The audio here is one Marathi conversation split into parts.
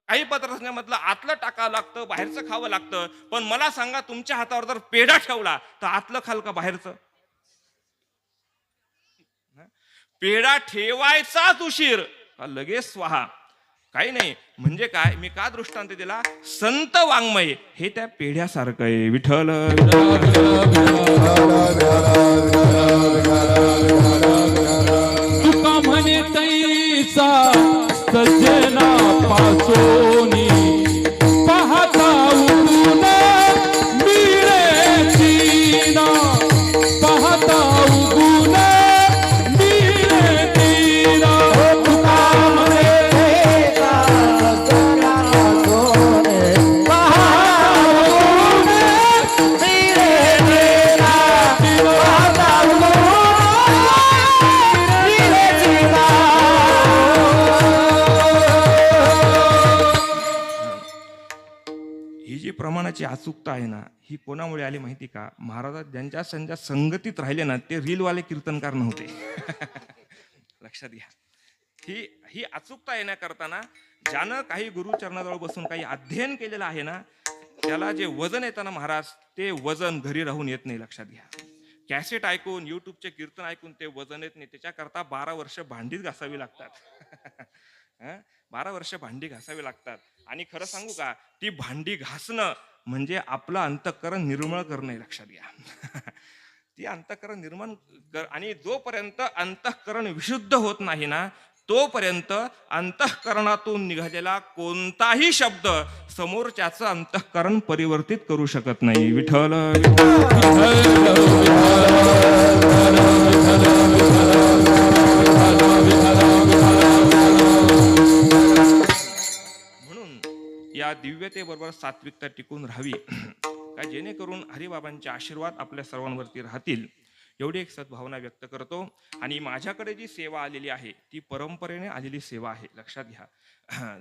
काही पदार्थांमधलं आतलं टाकावं लागतं, बाहेरचं खावं लागतं. पण मला सांगा, तुमच्या हातावर जर पेढा ठेवला तर आतलं खाल का बाहेरचं? पेढा ठेवायचाच उशीर का लगेच स्वाहा. काही नाही. म्हणजे काय, मी का दृष्टांत दिला, संत वाङ्मय हे त्या पेढ्यासारखं आहे. विठ्ठल तुका म्हणे तैसा सज्जना पासोनी पाहता उगुन मिळे तीना, पाहता उगुन मिळे तीना. तुका म्हणे तैसा सज्जना पासोनी पाहता उगुन मिळे तीना, पाहता उगुन ही जी प्रमाणाची अचूकता आहे ना, ही कोणामुळे आली माहिती का? महाराज ज्यांच्या संगतीत राहिले ना, ते रीलवाले कीर्तनकार नव्हते. लक्षात घ्या. ही ही अचूकता येण्याकरताना ज्यानं काही गुरुचरणाजवळ बसून काही अध्ययन केलेलं आहे ना, त्याला जे वजन येतं ना महाराज, ते वजन घरी राहून येत नाही. लक्षात घ्या. कॅसेट ऐकून, युट्यूबचे कीर्तन ऐकून ते वजन येत नाही. त्याच्याकरता 12 वर्ष भांडीच घासावी लागतात. 12 वर्ष भांडी घासावी लागतात. आणि खरं सांगू का, ती भांडी घासणं म्हणजे आपलं अंतःकरण निर्मळ करणं. लक्षात घ्या. ती अंतःकरण निर्माण आणि जोपर्यंत अंतःकरण विशुद्ध होत नाही ना, तोपर्यंत अंतःकरणातून निघालेला कोणताही शब्द समोरच्याचं अंतःकरण परिवर्तित करू शकत नाही. विठ्ठल म्हणून या दिव्यतेबरोबर सात्विकता टिकून राहावी का, जेणेकरून हरिबाबांचे आशीर्वाद आपल्या सर्वांवरती राहतील, एवढी एक सद्भावना व्यक्त करतो. आणि माझ्याकडे जी सेवा आलेली आहे ती परंपरेने आलेली सेवा आहे. लक्षात घ्या.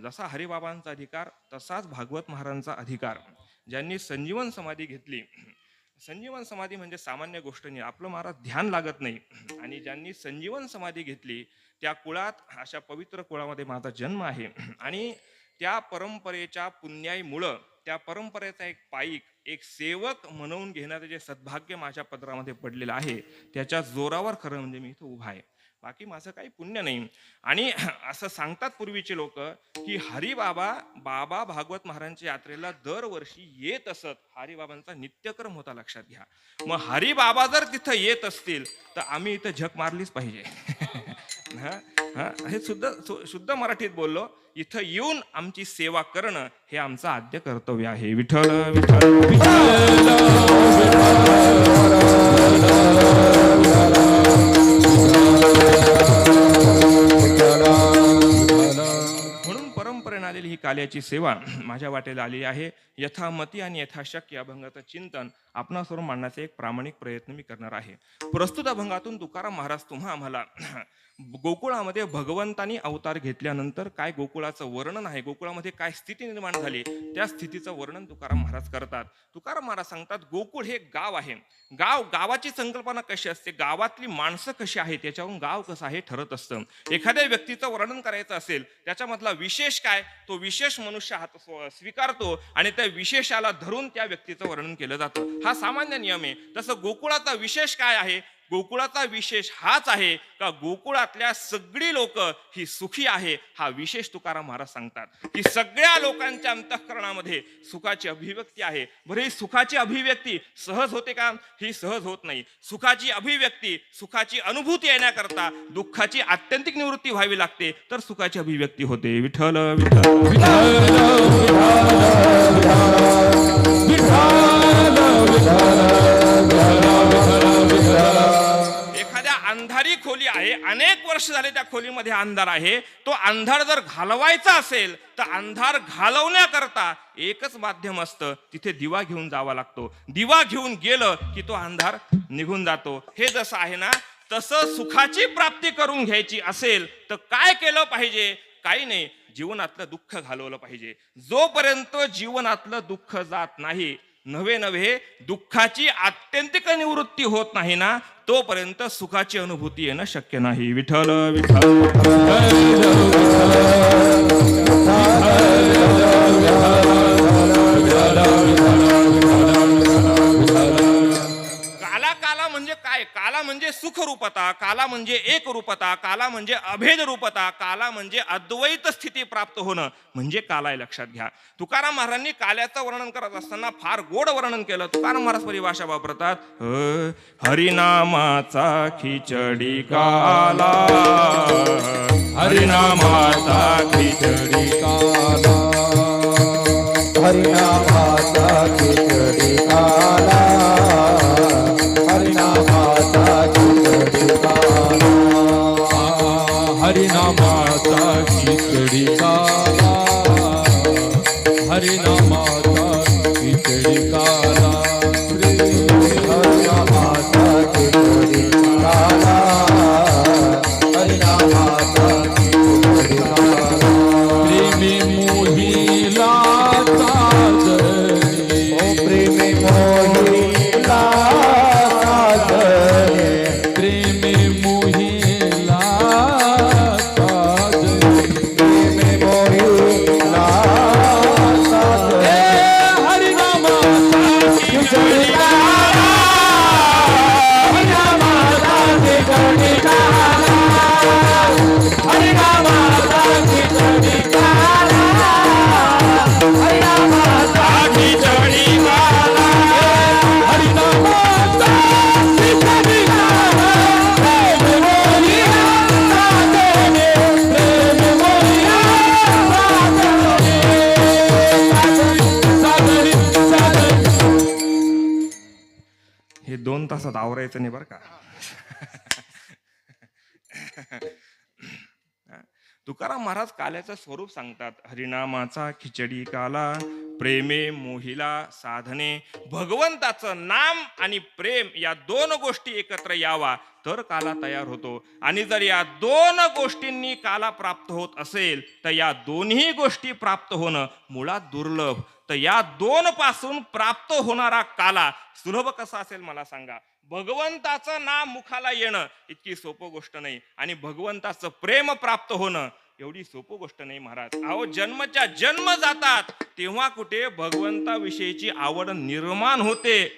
जसा हरिबाबांचा अधिकार तसाच भागवत महाराजांचा अधिकार. ज्यांनी संजीवन समाधी घेतली, संजीवन समाधी म्हणजे सामान्य गोष्ट नाही, आपलं महाराज ध्यान लागत नाही. आणि ज्यांनी संजीवन समाधी घेतली त्या कुळात, अशा पवित्र कुळामध्ये माझा जन्म आहे. आणि त्या परंपरेच्या पुण्याईमुळं, त्या परंपरेचा एक पाईक, एक सेवक म्हणून घेण्याचं जे सद्भाग्य माझ्या पदरामध्ये पडलेलं आहे, त्याच्या जोरावर खरं म्हणजे मी इथं उभा आहे. बाकी माझं काही पुण्य नाही. आणि असं सांगतात पूर्वीचे लोक की हरिबाबा भागवत महाराजांच्या यात्रेला दरवर्षी येत असत. हरिबाबांचा नित्यक्रम होता. लक्षात घ्या. मग हरिबाबा जर तिथं येत असतील तर आम्ही इथं झक मारलीच पाहिजे. हे शुद्ध मराठीत बोललो. इथं येऊन आमची सेवा करणं हे आमचं आद्य कर्तव्य आहे. विठ्ठल विठ्ठल म्हणून परंपरेने आलेली ही काल्याची सेवा माझ्या वाटेला आलेली आहे. यथामती आणि यथाशक्य अभंगाचं चिंतन आपणासमोर मांडण्याचा एक प्रामाणिक प्रयत्न मी करणार आहे. प्रस्तुत अभंगातून तुकाराम महाराज तुम्हा आम्हाला गोकुळामध्ये भगवंतानी अवतार घेतल्यानंतर काय गोकुळाचं वर्णन आहे, गोकुळामध्ये काय स्थिती निर्माण झाली, त्या स्थितीचं वर्णन तुकाराम महाराज करतात. तुकाराम महाराज सांगतात, गोकुळ हे गाव आहे. गावाची संकल्पना कशी असते, गावातली माणसं कशी आहेत, त्याच्यावरून गाव कसं आहे ठरत असतं. एखाद्या व्यक्तीचं वर्णन करायचं असेल, त्याच्यामधला विशेष काय, तो विशेष मनुष्य हात स्वीकारतो आणि त्या विशेषाला धरून त्या व्यक्तीचं वर्णन केलं जातं. हा सामान्य नियम आहे. तसं गोकुळाचा विशेष काय आहे, गोकुळाचा विशेष हाच आहे का गोकुळातल्या सगळी लोक ही सुखी आहे. हा विशेष तुकाराम महाराज सांगतात की सगळ्या लोकांच्या अंतःकरणामध्ये सुखाची अभिव्यक्ती आहे. बरं, ही सुखाची अभिव्यक्ती सहज होते का? ही सहज होत नाही. सुखाची अभिव्यक्ती, सुखाची अनुभूती येण्याकरता दुःखाची आत्यंतिक निवृत्ती व्हावी लागते, तर सुखाची अभिव्यक्ती होते. विठ्ठल एखाद्या अंधारी खोली आहे, अनेक वर्ष झाले त्या खोलीमध्ये अंधार आहे. तो अंधार जर घालवायचा असेल तर अंधार घालवण्याकरता एकच माध्यम असतं, तिथे दिवा घेऊन जावा लागतो. दिवा घेऊन गेलं की तो अंधार निघून जातो. हे जसं आहे ना, तसं सुखाची प्राप्ती करून घ्यायची असेल तर काय केलं पाहिजे? काही नाही, जीवनातलं दुःख घालवलं पाहिजे. जोपर्यंत जीवनातलं दुःख जात नाही, नव्हे दुःखाची आत्यंतिक निवृत्ती होत नाही ना, तोपर्यंत सुखाची अनुभूती येणं शक्य नाही. विठ्ठल विठ्ठल काला म्हणजे एक रूपता, काला म्हणजे अभेद रूपता, काला म्हणजे अद्वैत स्थिती प्राप्त होणं म्हणजे काला आहे, लक्षात घ्या. तुकाराम महाराजांनी काल्याचं वर्णन करत असताना फार गोड वर्णन केलं. तुकाराम महाराज परिभाषा वापरतात, हरिनामाचा खिचडी काला, हरिनामाचा खिचडी काला, हरिनामाचा खिचडी काला, हरिनामाचा खिचडी काला, हरिनामाचा खिचडी काला, हरिनामाचा खिचडी काला, हरिनामाचा खिचडी काला, हरिनामाचा खिचडी काला, प्रेमी मोहिला साजने, ओ प्रेमी मोहिला साजने, प्रेमी मोहिला साजने, प्रेमी मोहिला साजने, हरिनामाचा खिचडी काला, हरिनामाचा खिचडी काला, हरिनामाचा खिचडी काला, हरिनामाचा खिचडी काला, हरिनामाचा खिचडी काला, प्रेम मोहिया साजने, प्रेम मोहिया साजने, साजने, साजने. हे 2 तासात आवरायचं नाही बरं का. तुकाराम महाराज काल्याचं स्वरूप सांगतात. हरिनामाचा खिचडी काला, प्रेमे मोहिला साधने. भगवंताचं नाम आणि प्रेम या 2 गोष्टी एकत्र यावा तर काला तयार होतो. आणि जर या 2 गोष्टींनी काला प्राप्त होत असेल तर या दोन्ही गोष्टी प्राप्त होणं मुळात दुर्लभ. तर या 2 पासून प्राप्त होणारा काला सुलभ कसा असेल मला सांगा. भगवंताचं नाम मुखाला येणं इतकी सोपं गोष्ट नाही, आणि भगवंताचं प्रेम प्राप्त होणं एवढी सोपं गोष्ट नाही महाराज. अहो, जन्मच्या जन्म जातात तेव्हा कुठे भगवंताविषयीची आवड निर्माण होते.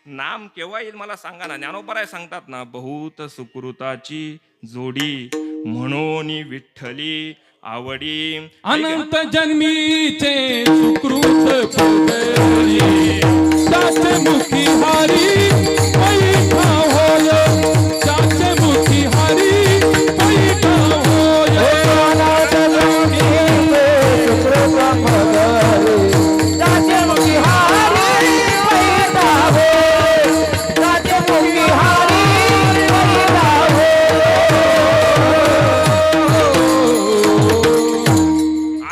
नाम केव्हा येईल मला सांगा ना. ज्ञानोबराय सांगतात ना, बहुत सुकृताची जोडी म्हणून विठ्ठली आवडी. अनंत जन्मीचे सुकृत फुलले, त्याचे मुखी हरी पैठा होय, त्याचे मुखी हरी पैठा होय. अनंत जन्मीचे सुकृत फुलले, त्याचे मुखी हरी पैठा होय, त्याचे मुखी हरी पैठा होय.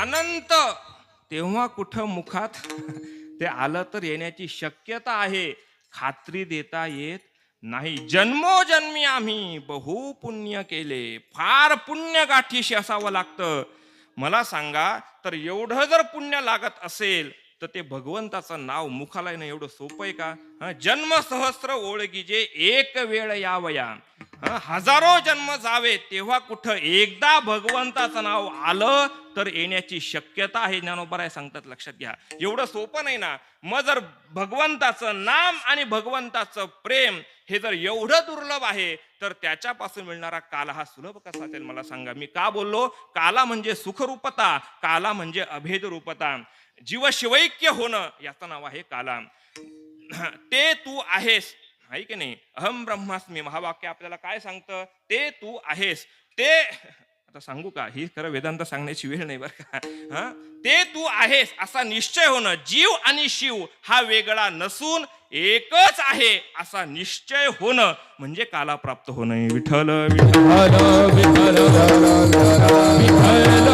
अनंत तेव्हा कुठं मुखात ते आलं तर येण्याची शक्यता आहे, खात्री देता येत नाही. जन्मोजन्मी आम्ही बहु पुण्य केले, फार पुण्य गाठीशी असावं लागतं. मला सांगा, तर एवढं जर पुण्य लागत असेल तर ते भगवंताचं नाव मुखाला येणं एवढं सोपं आहे का? जन्म सहस्त्र ओळखीचे एक वेळ यावया, हजारो जन्म जावे तेव्हा कुठं एकदा भगवंताचं नाव आलं तर येण्याची शक्यता आहे. ज्ञानोबराय सांगतात, लक्षात घ्या. एवढं सोपं नाही ना. मग जर भगवंताचं नाम आणि भगवंताचं प्रेम हे जर एवढं दुर्लभ आहे तर त्याच्यापासून मिळणारा काला हा सुलभ कसा असेल मला सांगा. मी का बोललो? काला म्हणजे सुखरूपता, काला म्हणजे अभेद रूपता, जीव शिवैक्य होणं याचं नाव आहे काला. ते तू आहेस, आहे की नाही. अहम ब्रह्मास्मी महावाक्य आपल्याला काय सांगतं? ते तू आहेस. ते आता सांगू का? ही खरं वेदांत सांगण्याची वेळ नाही बरं का. ते तू आहेस असा निश्चय होणं. जीव आणि शिव हा वेगळा नसून एकच आहे असा निश्चय होणं म्हणजे काला प्राप्त होणं. विठ्ठल विठ्ठल विठ्ठल विठ्ठल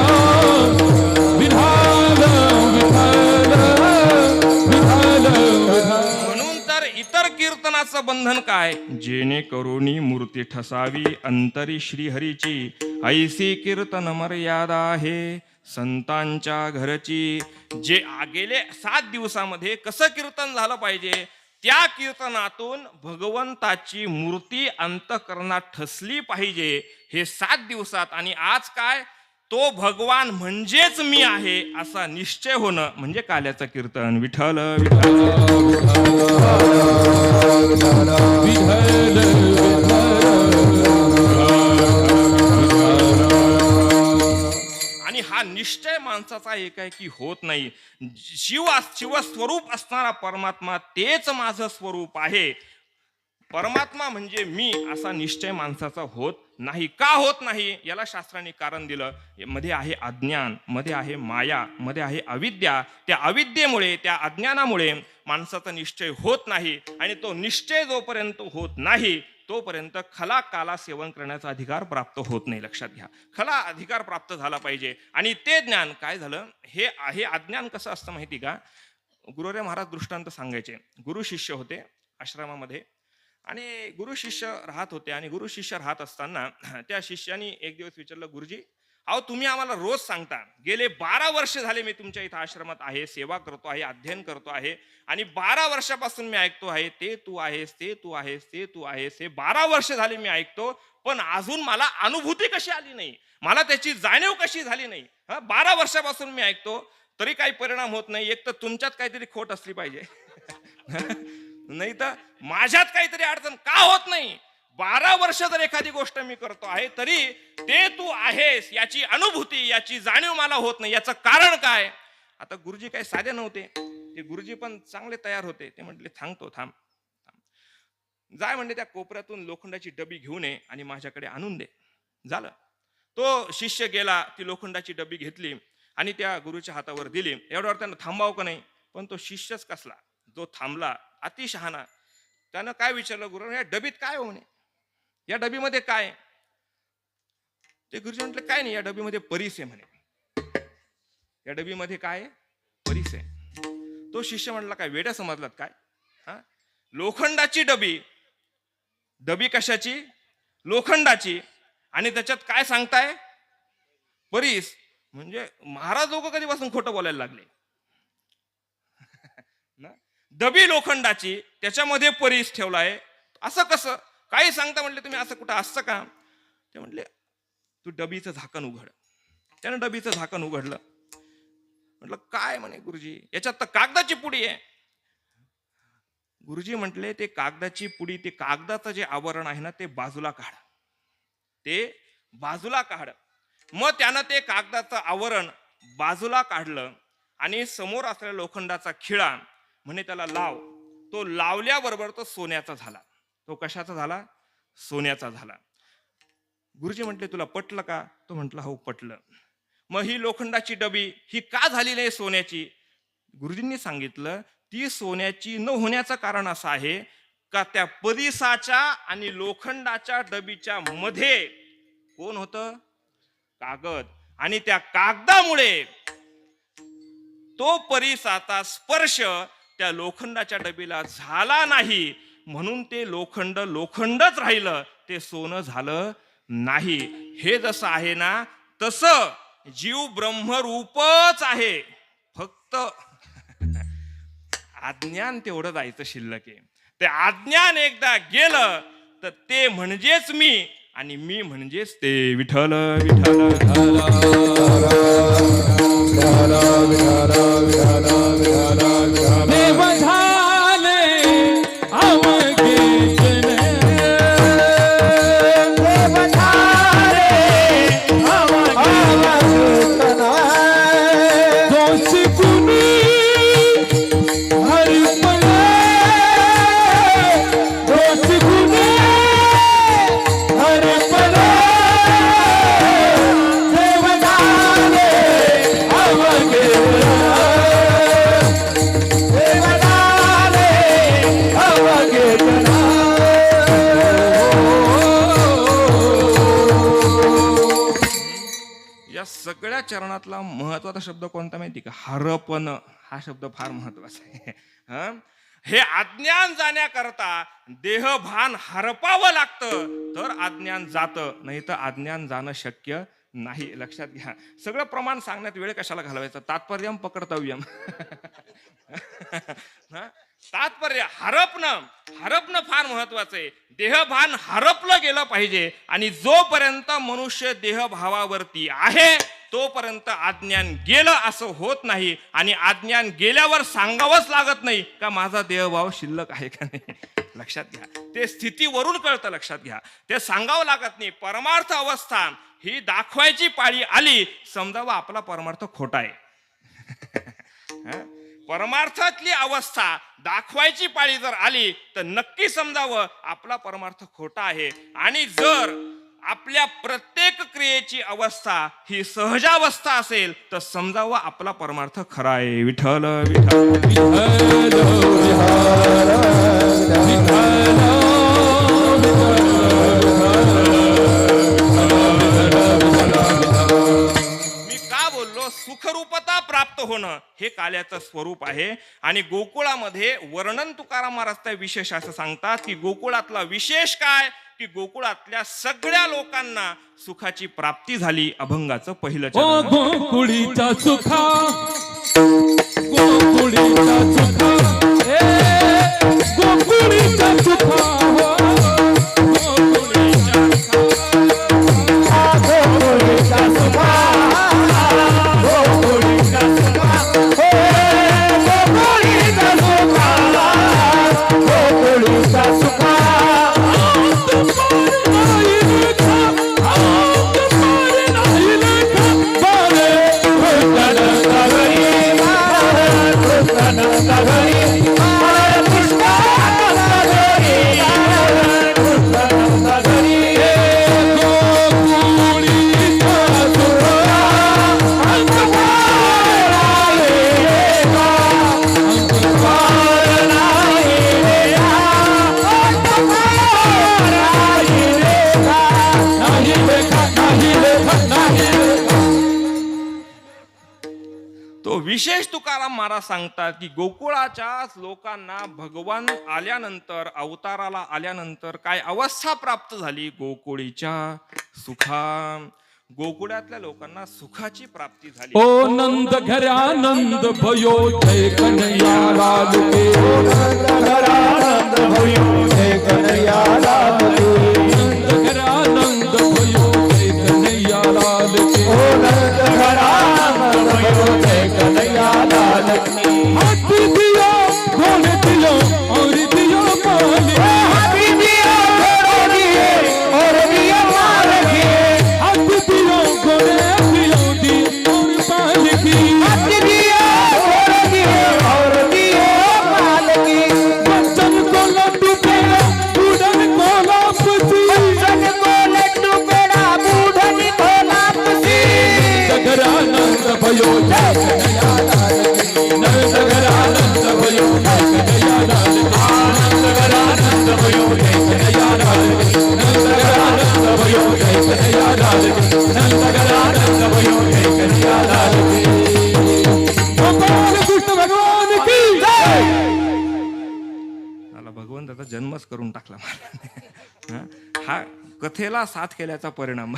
म्हणून तर इतर कीर्तनाचं बंधन काय? जेणे करुणी मूर्ती ठसावी अंतरी श्रीहरीची, ऐसी कीर्तन मर्यादा आहे संतांच्या घरची. जे गेले 7 दिवसामध्ये कसं कीर्तन झालं पाहिजे, त्या कीर्तनातून भगवंताची मूर्ती अंतःकरणात ठसली पाहिजे. हे 7 दिवसात. आणि आज काय? तो भगवान म्हणजेच मी आहे असा निश्चय होणं म्हणजे काल्याचं कीर्तन. विठ्ठल विठ्ठल विठ्ठल विठ्ठल हा निश्चय माणसाचा एकाएकी होत नाही. शिवस्वरूप असणारा परमात्मा तेच माझं स्वरूप आहे, परमात्मा म्हणजे मी, असा निश्चय माणसाचा होत नाही. का होत नाही याला शास्त्रांनी कारण दिलं. मध्ये आहे अज्ञान, मध्ये आहे माया, मध्ये आहे अविद्या. त्या अविद्येमुळे, त्या अज्ञानामुळे माणसाचा निश्चय होत नाही. आणि तो निश्चय जोपर्यंत होत नाही तोपर्यंत खला काला सेवन करण्याचा अधिकार प्राप्त होत नाही. लक्षात घ्या, खला अधिकार प्राप्त झाला पाहिजे. आणि ते ज्ञान काय झालं, हे आहे अज्ञान कसं असतं माहिती का? गुरुदेव महाराज दृष्टांत सांगायचे. गुरु शिष्य होते आश्रमामध्ये आणि गुरु शिष्य राहत होते. आणि गुरु शिष्य राहत असताना त्या शिष्याने एक दिवस विचारलं, गुरुजी अहो तुम्ही आम्हाला रोज सांगता, गेले 12 वर्ष झाले मी तुमच्या इथं आश्रमात आहे, सेवा करतो आहे, अध्ययन करतो आहे, आणि 12 वर्षापासून मी ऐकतो आहे ते तू आहेस, ते तू आहेस, ते तू आहेस. हे 12 वर्ष झाले मी ऐकतो, पण अजून मला अनुभूती कशी आली नाही, मला त्याची जाणीव कशी झाली नाही. 12 वर्षापासून मी ऐकतो तरी काही परिणाम होत नाही. एक तर तुमच्यात काहीतरी खोट असली पाहिजे नाही तर माझ्यात काहीतरी अडचण का होत नाही. 12 वर्ष जर एखादी गोष्ट मी करतो आहे तरी ते तू आहेस याची अनुभूती, याची जाणीव मला होत नाही. याचं कारण काय? आता गुरुजी काही साधे नव्हते, ते गुरुजी पण चांगले तयार होते. ते म्हटले सांगतो, थांब जाय म्हणजे त्या कोपऱ्यातून लोखंडाची डबी घेऊन ये आणि माझ्याकडे आणून दे. झालं. तो शिष्य गेला, ती लोखंडाची डबी घेतली आणि त्या गुरुच्या हातावर दिली. एवढ्यावर त्यानं थांबावं का नाही, पण तो शिष्यच कसला, जो थांबला अतिशहाणा. त्यानं काय विचारलं, गुरु या डबीत काय होणे, या डबीमध्ये काय? ते गुरुजी म्हटलं काय नाही, या डबीमध्ये परीस आहे म्हणे. या डबीमध्ये काय? परीस आहे. तो शिष्य म्हटला काय वेड्या समजलात काय? लोखंडाची डबी, डबी कशाची? लोखंडाची, आणि त्याच्यात काय सांगताय? परीस. म्हणजे महाराज लोक कधीपासून खोटं बोलायला लागले डबी लोखंडाची, त्याच्यामध्ये परीस ठेवलाय, असं कसं? काही सांगता म्हणले तुम्ही, असं कुठं असतं का? ते म्हणले तू डबीचं झाकण उघड. त्यानं डबीचं झाकण उघडलं. म्हटलं काय? म्हणे गुरुजी याच्यात तर कागदाची पुडी आहे. गुरुजी म्हटले ते कागदाची पुडी, ते कागदाचं जे आवरण आहे ना ते बाजूला काढ, ते बाजूला काढ. मग त्यानं ते कागदाचं आवरण बाजूला काढलं आणि समोर असलेला लोखंडाचा खिळा म्हणे त्याला लाव. तो लावल्याबरोबर तो सोन्याचा झाला. तो कशाचा झाला? सोन्याचा झाला. गुरुजी म्हटले तुला पटलं का? तो म्हटला हो पटलं. मग ही लोखंडाची डबी ही का झाली नाही सोन्याची? गुरुजींनी सांगितलं ती सोन्याची न होण्याचं कारण असं आहे का त्या परीसाच्या आणि लोखंडाच्या डबीच्या मध्ये कोण होतं? कागद. आणि त्या कागदामुळे तो परीसाचा स्पर्श त्या लोखंडाच्या डबीला झाला नाही, म्हणून ते लोखंड लोखंडच राहिलं, ते सोनं झालं नाही. हे जसं आहे ना तसं जीव ब्रह्मरूपच आहे, फक्त अज्ञान तेवढं जायचं शिल्लक आहे. ते अज्ञान एकदा गेलं तर ते म्हणजेच मी, आणि मी म्हणजेच ते. विठ्ठल विठ्ठल देव झाले अवघे जन, देव झाले अवघे जन, दोष कुणी हरिपणे, दोष कुणी हरिपणे, देव झाले अवघे या सगळ्या चरणातला महत्वाचा शब्द कोणता माहिती का? हरपण. हा शब्द फार महत्वाचा आहे. हे अज्ञान जाण्याकरता देहभान हरपावं लागतं तर अज्ञान जातं, नाही तर अज्ञान जाणं शक्य नाही. लक्षात घ्या. सगळं प्रमाण सांगण्यात वेळ कशाला घालवायचा? तात्पर्यम पकडतव्यम तात्पर्य हरपणं फार महत्वाचं आहे. देहभान हरपलं गेलं पाहिजे. आणि जोपर्यंत मनुष्य देहभावावरती आहे तोपर्यंत अज्ञान गेलं असं होत नाही. आणि अज्ञान गेल्यावर सांगावंच लागत नाही का माझा देहभाव शिल्लक आहे का नाही. लक्षात घ्या, ते स्थितीवरून कळतं, लक्षात घ्या. ते सांगावं लागत नाही. परमार्थ अवस्था ही दाखवायची पाळी आली, समजावं आपला परमार्थ खोटा आहे. परमार्थातली अवस्था दाखवायची पाळी जर आली तर नक्की समजावं आपला परमार्थ खोटा आहे. आणि जर आपल्या प्रत्येक क्रियेची अवस्था ही सहजावस्था असेल तर समजावं आपला परमार्थ खरा आहे. विठ्ठल विठ्ठल सुखरूपता प्राप्त होणं हे काल्याचं स्वरूप आहे. आणि गोकुळामध्ये वर्णन तुकाराम महाराज त्या विशेष असं सांगतात की गोकुळातला विशेष काय की गोकुळातल्या सगळ्या लोकांना सुखाची प्राप्ती झाली. अभंगाचं पहिलं चरण. गोकुळीचा सुखा, गोकुळीचा सुखा, गोकुळीचा सुखा, गोकुळीचा सुखा, विशेष तुकाराम महाराज सांगतात की गोकुळाच्या लोकांना भगवान आल्यानंतर, अवताराला आल्यानंतर काय अवस्था प्राप्त झाली. गोकुळीच्या सुखा, गोकुळातल्या लोकांना सुखाची प्राप्ती झाली. ओ नंद घरानंद भयो जय कन्हैया लाल के, ओ नंद घरानंद भयो जय कन्हैया लाल के, नंद घरानंद भयो जय कन्हैया लाल के, ओ नंद घरानंद भयो जय कन्हैया लाल के. हाथ दिया ढोल दियो और दियो माल, हाथ दिया ढोल दिए और दियो माल के, हाथ दियो घोड़े दियो दी और पाल की, हाथ दिया ढोल दिए और दियो माल की. बच्चन को लड्डू पेड़ा बूढ़न को लापसी, बच्चन को लड्डू पेड़ा बूढ़न को लापसी. नगरानंद भयो जय कन्हैया लाल की, नगरानंद भयो जय कन्हैया लाल की, नगरानंद भयो जय कन्हैया लाल की, नगरानंद भयो जय कन्हैया लाल की, नगरानंद भयो जय कन्हैया लाल की. भगवान कृष्ण भगवान की जय. मला भगवंताचा जन्मच करून टाकला मला. हा कथेला साथ केल्याचा परिणाम.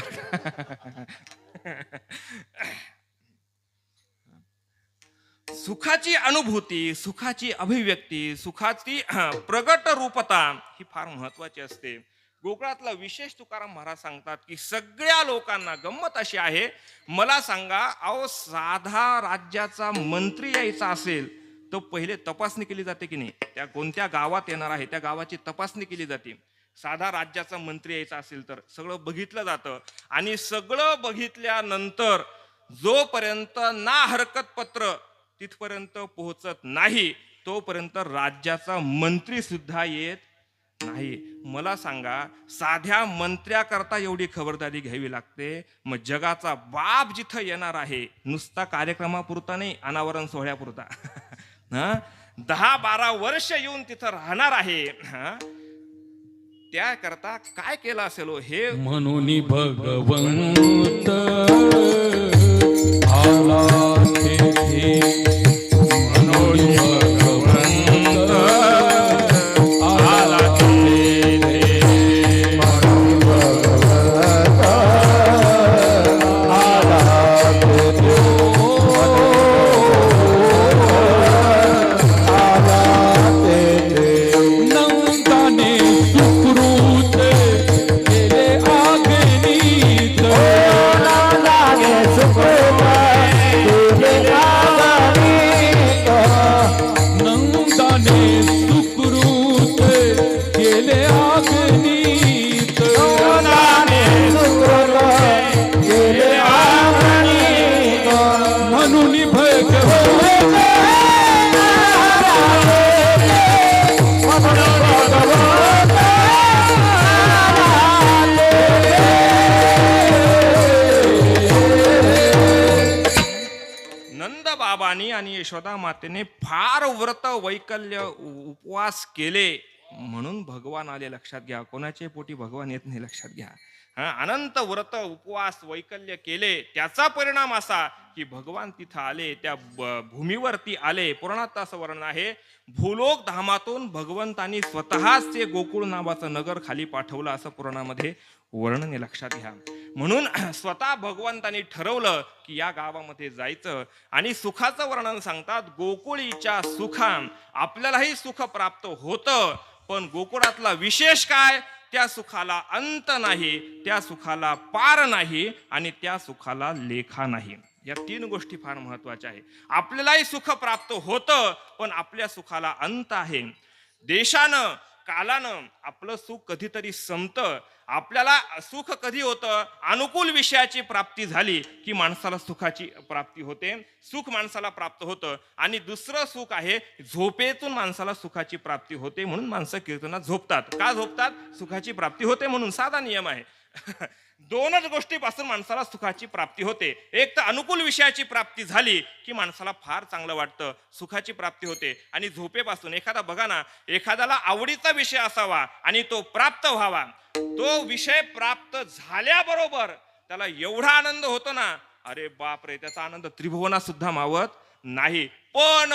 सुखाची अनुभूती, सुखाची अभिव्यक्ती, सुखाची प्रगट रूपता ही फार महत्वाची असते. गोकुळातला विशेष तुकाराम महाराज सांगतात की सगळ्या लोकांना गंमत अशी आहे. मला सांगा, अहो साधा राज्याचा मंत्री यायचा असेल तर पहिले तपासणी केली जाते की नाही? त्या कोणत्या गावात येणार आहे त्या गावाची तपासणी केली जाते. साधा राज्याचा मंत्री यायचा असेल तर सगळं बघितलं जातं. आणि सगळं बघितल्यानंतर जोपर्यंत ना हरकत पत्र तिथपर्यंत पोहोचत नाही तोपर्यंत राज्याचा मंत्री सुद्धा येत नाही. मला सांगा, साध्या मंत्र्याकरता एवढी खबरदारी घ्यावी लागते, मग जगाचा बाप जिथं येणार आहे नुसता कार्यक्रमापुरता नाही, अनावरण सोहळ्यापुरता 10-12 वर्ष येऊन तिथं राहणार आहे. त्याकरता काय केलं असेल हे म्हणून भगवंत आला तेथे, म्हणून भगवंत आला तेथे, म्हणून भगवंत आला तेथे, आला तेथे. नंदाने सुकृत केले आगनीत, नंदाने सुकृत कुणी भगवते नंद बाबांनी आणि यशोदा मातेने फार व्रत वैकल्य उपवास केले म्हणून भगवान आले, लक्षात घ्या. कोणाचे पोटी भगवान येत नाही, लक्षात घ्या. अनंत व्रत उपवास वैकल्य केले, त्याचा परिणाम असा की भगवान तिथं आले, त्या भूमीवरती आले. पुराणात असं वर्णन आहे, भूलोक धामातून भगवंतांनी स्वतःच ते गोकुळ नावाचं नगर खाली पाठवलं, असं पुराणामध्ये वर्णन आहे, लक्षात घ्या. म्हणून स्वतः भगवंतांनी ठरवलं की या गावामध्ये जायचं. आणि सुखाचं वर्णन सांगतात, गोकुळीच्या सुखा आपल्यालाही सुख प्राप्त होतं, पण गोकुळातला विशेष काय, त्या सुखाला अंत नाही, त्या सुखाला पार नाही, आणि त्या सुखाला लेखा नाही. या तीन गोष्टी फार महत्वाच्या आहे. आपल्यालाही सुख प्राप्त होतं, पण आपल्या सुखाला अंत आहे. देशानं कालानं आपलं सुख कधीतरी संपतं. आपल्याला सुख कधी होतं, अनुकूल विषयाची प्राप्ती झाली की माणसाला सुखाची प्राप्ती होते, सुख माणसाला प्राप्त होतं. आणि दुसरं सुख आहे, झोपेतून माणसाला सुखाची प्राप्ती होते, म्हणून माणसं कीर्तनात झोपतात. का झोपतात? सुखाची प्राप्ती होते म्हणून, साधा नियम आहे. दोनच गोष्टीपासून माणसाला सुखाची प्राप्ती होते. एक तर अनुकूल विषयाची प्राप्ती झाली की माणसाला फार चांगलं वाटतं, सुखाची प्राप्ती होते. आणि झोपेपासून, एखादा बघा ना, एखाद्याला आवडीचा विषय असावा आणि तो प्राप्त व्हावा, तो विषय प्राप्त झाल्याबरोबर त्याला एवढा आनंद होतो ना, अरे बाप रे, त्याचा आनंद त्रिभुवनात सुद्धा मावत नाही. पण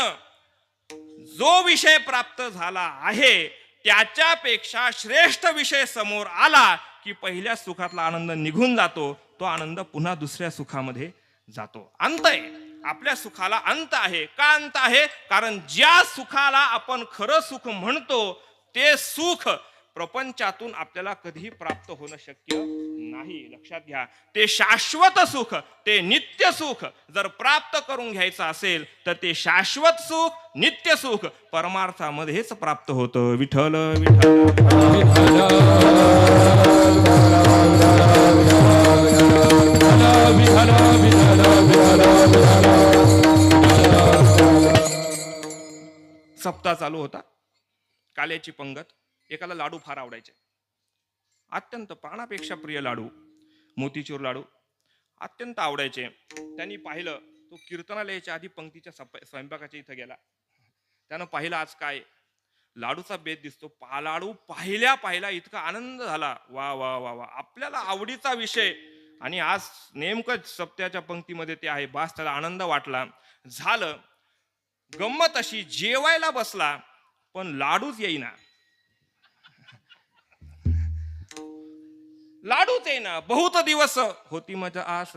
जो विषय प्राप्त झाला आहे त्याच्यापेक्षा श्रेष्ठ विषय समोर आला की पहिल्या सुखातला आनंद निघून जातो, तो आनंद पुन्हा दुसऱ्या सुखामध्ये जातो. अंत आहे, आपल्या सुखाला अंत आहे. का अंत आहे? कारण ज्या सुखाला आपण खरं सुख म्हणतो ते सुख प्रपंचातून आपल्याला कधीही प्राप्त होणं शक्य नाही, लक्षात घ्या. ते शाश्वत सुख, ते नित्य सुख जर प्राप्त करून घ्यायचं असेल तर ते शाश्वत सुख, नित्य सुख परमार्थामध्येच प्राप्त होतं. विठ्ठल सप्ताह चालू होता, काल्याची पंगत. एकाला लाडू फार आवडायचे, अत्यंत प्राणापेक्षा प्रिय लाडू, मोतीचूर लाडू अत्यंत आवडायचे. त्यांनी पाहिलं, तो कीर्तनालयाच्या आधी पंक्तीच्या स्वयंपाकाच्या इथं गेला. त्यानं पाहिलं आज काय लाडूचा बेत दिसतो. लाडू पाहिल्या इतका आनंद झाला, वा वा वा वा, आपल्याला आवडीचा विषय, आणि आज नेमकं सप्त्याच्या पंक्तीमध्ये ते आहे. बास, त्याला आनंद वाटला. झालं गंमत अशी, जेवायला बसला पण लाडूच येईना, लाडूच येईना. बहुत दिवस होती मजा आस.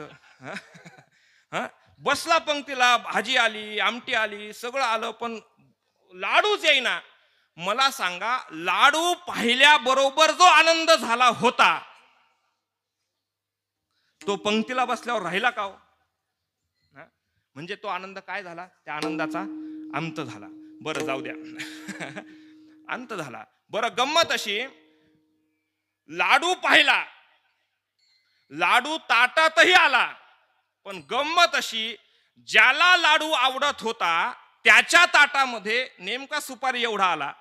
बसला पंक्तीला, भाजी आली, आमटी आली, सगळं आलं, पण लाडूच येईना. मला सांगा, लाडू पाहिल्याबरोबर जो आनंद झाला होता तो पंक्तीला बसल्यावर राहिला का हो? म्हणजे तो आनंद काय झाला? त्या आनंदाचा अंत झाला. बरं, जाऊ द्या. अंत झाला. बरं, गंमत अशी, लाडू पाहिला, लाडू ताटातही आला, पण गंमत अशी, ज्याला लाडू आवडत होता त्याच्या ताटामध्ये नेमका सुपारी एवढा आला,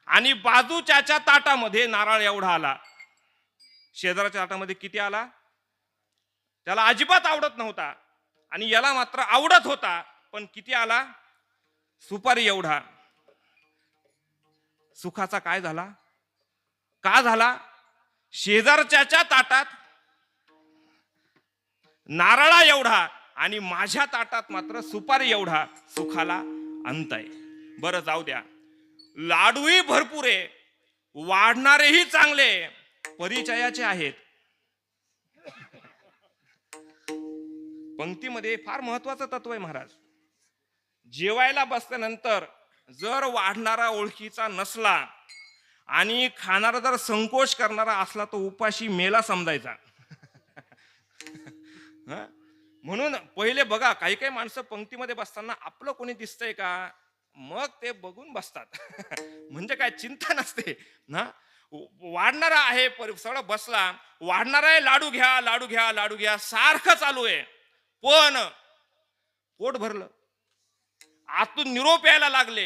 आणि बाजूच्या ताटामध्ये नारळ एवढा आला. शेजाऱ्याच्या ताटामध्ये किती आला? त्याला अजिबात आवडत नव्हता, आणि याला मात्र आवडत होता, पण किती आला? सुपारी एवढा. सुखाचा काय झाला? का झाला? शेजारच्या ताटात नारळा एवढा आणि माझ्या ताटात मात्र सुपारी एवढा. सुखाला अंत आहे. बरं, जाऊ द्या. लाडूही भरपूर आहे, वाढणारेही चांगले, परिचयाचे आहेत. पंक्तीमध्ये फार महत्वाचं तत्व आहे महाराज. जेवायला बसल्यानंतर जर वाढणारा ओळखीचा नसला आणि खाणारा जर संकोच करणारा असला तो उपाशी मेला समजायचा. म्हणून पहिले बघा, काही काही माणसं पंक्तीमध्ये बसताना आपलं कोणी दिसतंय का, मग ते बघून बसतात. म्हणजे काय, चिंता नसते ना. वाढणारा आहे, सगळं बसला, वाढणारा आहे, लाडू घ्या लाडू घ्या लाडू घ्या सारखं चालू आहे. पण पोट भरलं, आतून निरोप यायला लागले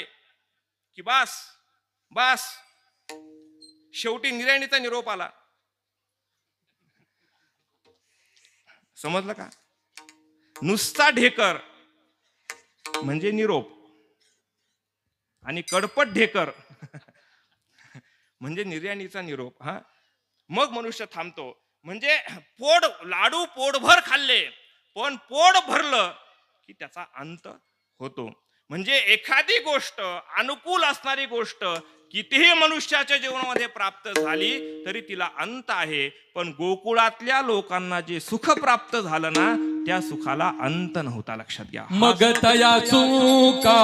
की बास बास, शेवटी निर्याणीचा निरोप आला. समजलं का? नुसता ढेकर म्हणजे निरोप आणि कडपट ढेकर म्हणजे निर्याणीचा निरोप. हा, मग मनुष्य थांबतो. म्हणजे लाडू पोटभर खाल्ले पण पोट भरलं की त्याचा अंत होतो. म्हणजे एखादी गोष्ट, अनुकूल असणारी गोष्ट कितीही मनुष्याच्या जीवनामध्ये प्राप्त झाली तरी तिला अंत आहे. पण गोकुळातल्या लोकांना जे सुख प्राप्त झालं ना, त्या सुखाला अंत नव्हता. लक्षात घ्या. मग तया चुका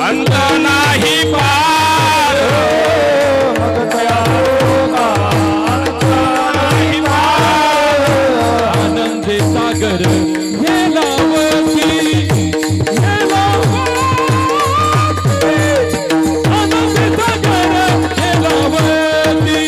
अंत नाही पार, मग तया चुका अंत नाही पार. आनंदे सागर हेलावती, आनंदे सागर हेलावती.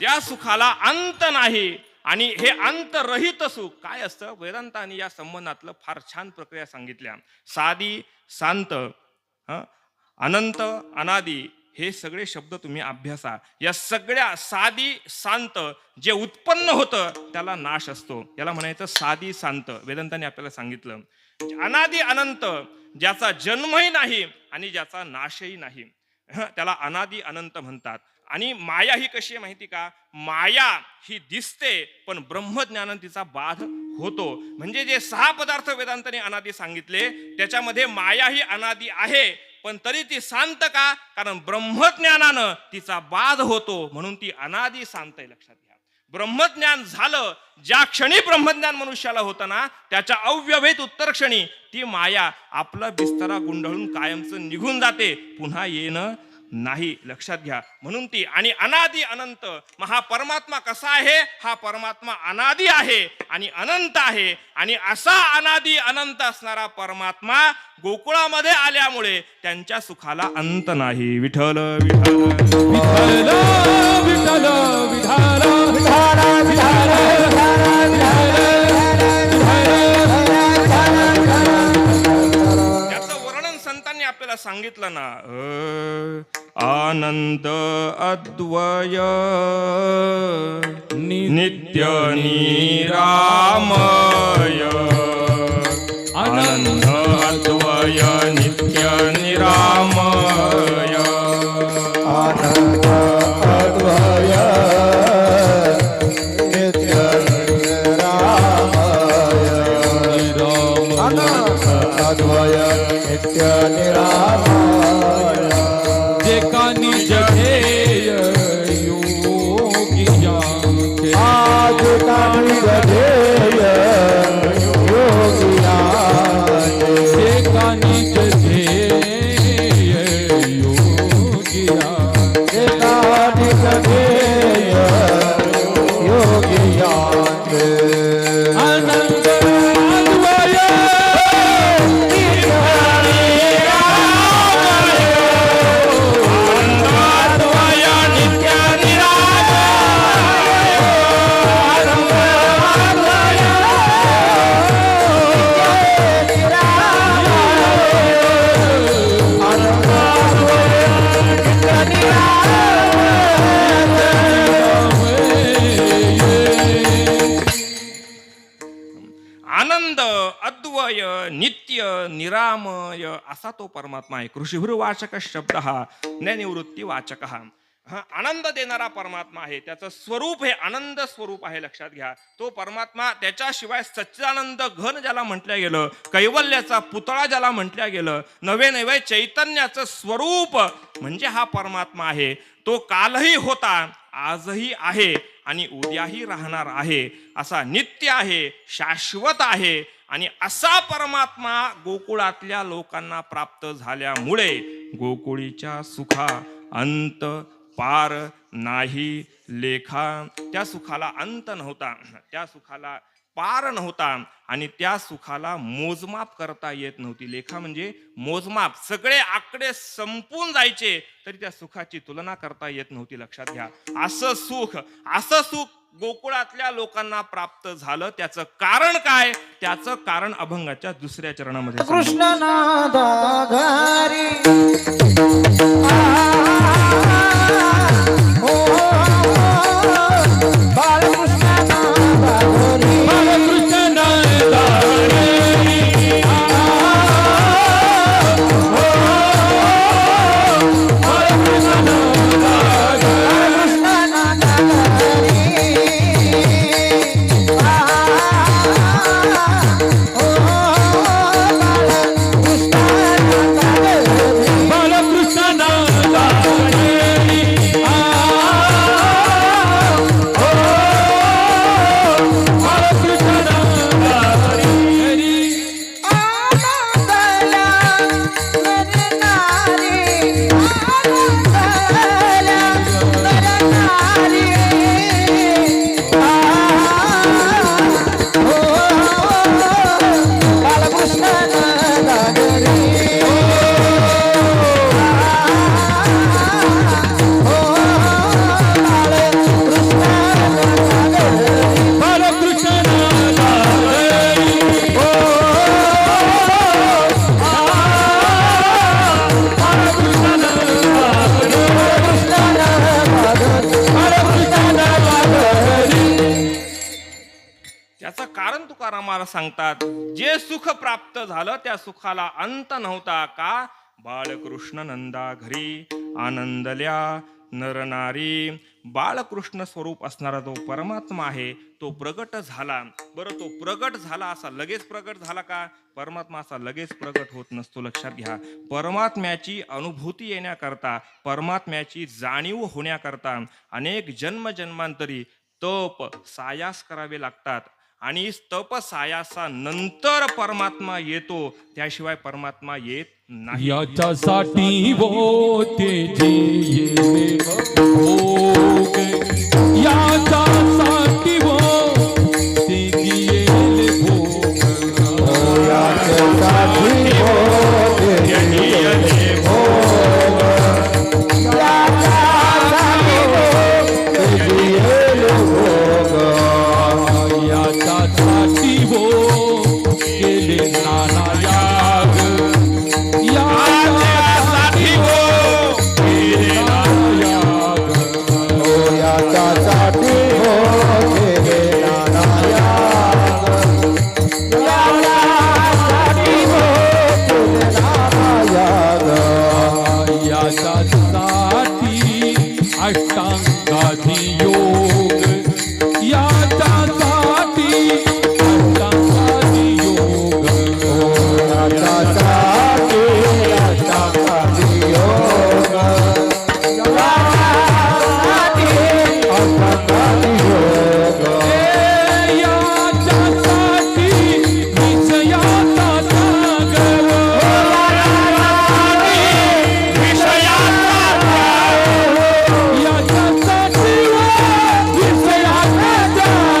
त्या सुखाला अंत नाही. आणि हे अंतरहित सुख काय असतं, वेदांताने या संबंधातलं फार छान प्रक्रिया सांगितल्या. सादी, शांत, अनंत, अनादी हे सगळे शब्द तुम्ही अभ्यासा. या सगळ्या सादी शांत जे उत्पन्न होतं त्याला नाश असतो, याला म्हणायचं सादी शांत. वेदांताने आपल्याला सांगितलं. अनादी अनंत ज्याचा जन्मही नाही आणि ज्याचा नाशही नाही, त्याला अनादी अनंत म्हणतात. आणि माया ही कशी आहे माहिती का? माया ही दिसते पण ब्रह्मज्ञान तिचा बाध होतो. म्हणजे जे 6 पदार्थ वेदांताने अनादी सांगितले त्याच्यामध्ये माया ही अनादी आहे पण तरी ती शांत का? कारण ब्रह्मज्ञानानं तिचा बाध होतो म्हणून ती अनादी शांत आहे. लक्षात घ्या. ब्रह्मज्ञान झालं, ज्या क्षणी ब्रह्मज्ञान मनुष्याला होतं ना, त्याच्या अव्यवहित उत्तर क्षणी ती माया आपला बिस्तरा गुंडाळून कायमचं निघून जाते, पुन्हा येणं नाही. लक्षात घ्या. म्हणून ती आणि अनादी अनंत हा परमात्मा कसा आहे? हा परमात्मा अनादी आहे आणि अनंत आहे. आणि असा अनादी अनंत असणारा परमात्मा गोकुळामध्ये आल्यामुळे त्यांच्या सुखाला अंत नाही. विठ्ठल विठ्ठल विठ्ठल विठ्ठल विठ्ठल त्याचं वर्णन संतांनी आपल्याला सांगितलं ना. आनंद अद्वय नित्य निरामय, आनंद अद्वय नित्य निरामय, आनंद अद्वय नित्य निरामय, आनंद अद्वय नित्य निरामय. जे का निज ध्येय योगिया के, आज काणी ध्येय योगिया के, जे का निज ध्येय योगिया, जे काणी ध्येय योगिया के. आनंद अद्वय आनंद अद्वय नित्य निरामय असा तो परमात्मा आहे. कृषिभृवाचक शब्द हा निवृत्ती वाचक हा. आनंद देणारा परमात्मा आहे. त्याचं स्वरूप हे आनंद स्वरूप आहे. लक्षात घ्या. तो परमात्मा त्याच्याशिवाय सच्चिदानंद घन ज्याला म्हटलं गेलं, कैवल्याचा पुतळा ज्याला म्हटलं गेलं, नवे नवे चैतन्याचं स्वरूप म्हणजे हा परमात्मा आहे. तो कालही होता, आजही आहे आणि उद्याही राहणार आहे. असा नित्य आहे, शाश्वत आहे. आणि असा परमात्मा गोकुळातल्या लोकांना प्राप्त झाल्यामुळे गोकुळीच्या सुखा अंत पार नाही लेखा. त्या सुखाला अंत नव्हता, त्या सुखाला पार नव्हता आणि त्या सुखाला मोजमाप करता येत नव्हती. लेखा म्हणजे मोजमाप, सगळे आकडे संपून जायचे तरी त्या सुखाची तुलना करता येत नव्हती. लक्षात घ्या, असं सुख गोकुळातल्या लोकांना प्राप्त झालं. त्याचं कारण काय? त्याचं कारण अभंगाच्या दुसऱ्या चरणामध्ये सांगतो. कृष्ण नादा घरी बाळकृष्ण नादा घरी बाळकृष्ण नादा त्याचं कारण तुकाराम महाराज सांगतात, जे सुख प्राप्त झालं त्या सुखाला अंत नव्हता. का? बाळकृष्ण नंदा घरी आनंदल्या नरनारी. बाळकृष्ण स्वरूप असणारा जो परमात्मा आहे तो प्रगट झाला. बरं, तो प्रगट झाला असा लगेच प्रगट झाला का? परमात्मा असा लगेच प्रगट होत नसतो. लक्षात घ्या, परमात्म्याची अनुभूती येण्याकरता, परमात्म्याची जाणीव होण्याकरता अनेक जन्मजन्मांतरी तप सायास करावे लागतात आणि तप सायासा नंतर परमात्मा येतो, त्याशिवाय परमात्मा येत नाही. याच्यासाठी वो तेजे येले भोग, याच्यासाठी वो तेजे येले भोग, याच्यासाठी याच्यासाठी वो केले नाना याग, याच्यासाठी वो केले नाना याग, याच्यासाठी केले नाना याग, याच्यासाठी केले नाना याग, याच्यासाठी अष्टांगाधी योग, याच्यासाठी अष्टांगाधी योग, याच्यासाठी अष्टांगाधी योग, याच्यासाठी अष्टांगाधी योग, याच्यासाठी विषयाचा त्याग, याच्यासाठी विषयाचा त्याग, याच्यासाठी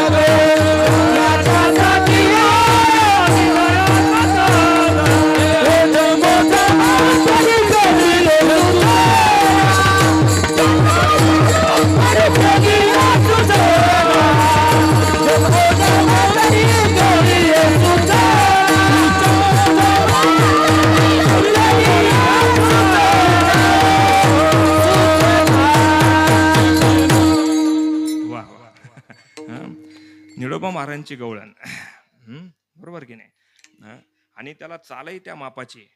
वा वा. हं? निळोबा महाराजांची गवळण. बरोबर की नाही? हं? आणि त्याला चालही त्या मापाची.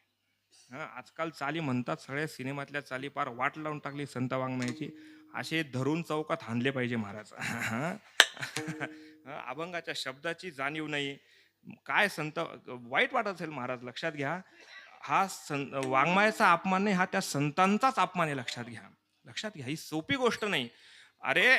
आजकाल चाली म्हणतात, सगळ्या सिनेमातल्या चाली पार वाट लावून टाकली संत वाङ्मयाची. असे धरून चौकात हाणले पाहिजे महाराज. अभंगाच्या शब्दाची जाणीव नाही. काय संत वाईट वाटत असेल महाराज. लक्षात घ्या, हा वाङ्मयाचा अपमान नाही, हा त्या संतांचाच अपमान आहे. लक्षात घ्या, लक्षात घ्या, ही सोपी गोष्ट नाही. अरे,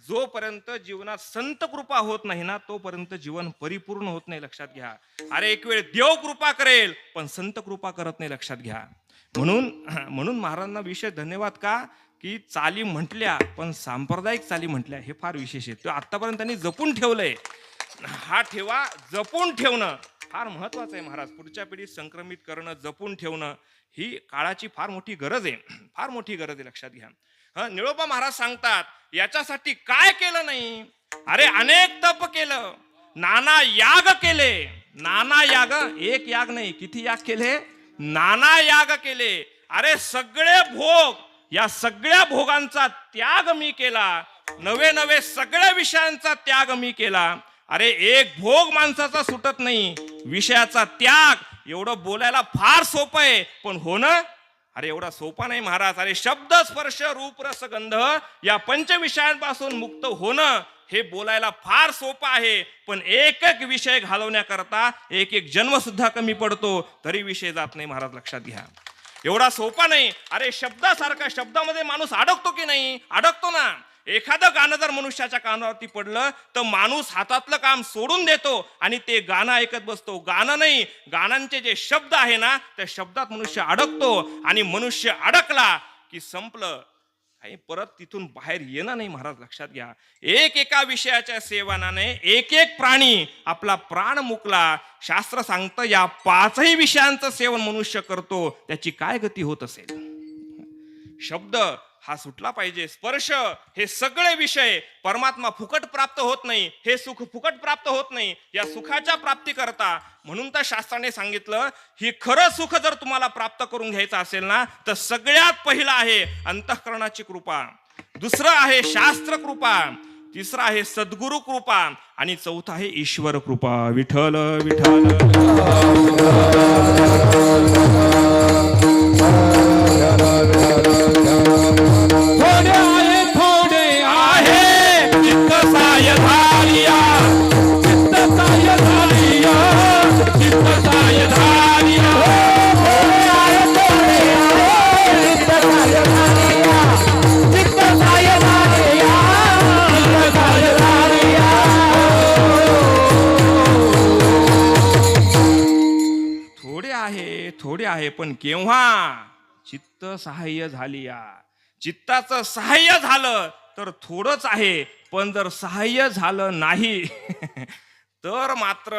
जोपर्यंत जीवनात संत कृपा होत नाही ना, तोपर्यंत जीवन परिपूर्ण होत नाही. लक्षात घ्या. अरे, एक वेळ देव कृपा करेल पण संत कृपा करत नाही. लक्षात घ्या. म्हणून महाराजांना विशेष धन्यवाद. का? की चाली म्हटल्या पण सांप्रदायिक चाली म्हटल्या हे फार विशेष आहे. तो आतापर्यंत त्यांनी जपून ठेवलंय. हा ठेवा जपून ठेवणं फार महत्वाचं आहे महाराज. पुढच्या पिढीत संक्रमित करणं, जपून ठेवणं ही काळाची फार मोठी गरज आहे. फार मोठी गरज आहे, लक्षात घ्या. निळोबा महाराज सांगतात याच्यासाठी काय केलं नाही. अरे अनेक तप केलं, नाना याग केले. नाना याग, एक याग नाही, किती याग केले, नाना याग केले. अरे सगळे भोग, या सगळ्या भोगांचा त्याग मी केला. नवे नवे सगळ्या विषयांचा त्याग मी केला. अरे एक भोग माणसाचा सुटत नाही, विषयाचा त्याग एवढं बोलायला फार सोपं आहे, पण होणं अरे एवढा सोपा नाही महाराज. अरे शब्द स्पर्श रूप रस गंध या पंचविषयांपासून मुक्त होणं हे बोलायला फार सोपं आहे, पण एक एक विषय घालवण्याकरता एक एक जन्म सुद्धा कमी पडतो, तरी विषय जात नाही महाराज, लक्षात घ्या. एवढा सोपा नाही. अरे शब्दासारखा, शब्दामध्ये माणूस अडकतो की नाही, अडकतो ना. एखादं गाणं जर मनुष्याच्या कानावरती पडलं तर माणूस हातातलं काम सोडून देतो आणि ते गाणं ऐकत बसतो. गाणं नाही, गाण्यांचे जे शब्द आहे ना त्या शब्दात मनुष्य अडकतो, आणि मनुष्य अडकला की संपलं, काही परत तिथून बाहेर येणं नाही महाराज, लक्षात घ्या. एका विषयाच्या सेवनाने एक एक प्राणी आपला प्राण मुकला. शास्त्र सांगतं या 5ही विषयांचं सेवन मनुष्य करतो त्याची काय गती होत असेल. शब्द हा सुटला पाहिजे. स्पर्श, हे सगळे विषय परमात्मा फुकट प्राप्त होत नाही, हे सुख फुकट प्राप्त होत नाही. या सुखाच्या प्राप्ती करता म्हणून तर शास्त्राने सांगितलं ही खरं सुख जर तुम्हाला प्राप्त करून घ्यायचं असेल ना तर सगळ्यात पहिलं आहे अंतःकरणाची कृपा, दुसरं आहे शास्त्र कृपा, तिसरं आहे सद्गुरु कृपा, आणि चौथा आहे ईश्वर कृपा. विठ्ठल विठ्ठल. थोडे आहे चित्त साय धारिया, चित्त साय धारिया, चित्त साय धारिया. चित्त साय धारिया, चित्त साय धारिया, चित्त साय धारिया. थोडे आहे पण केव्हा चित्त सहाय्य झाली. या चित्ताचं सहाय्य झालं तर थोडंच आहे, पण जर सहाय्य झालं नाही तर मात्र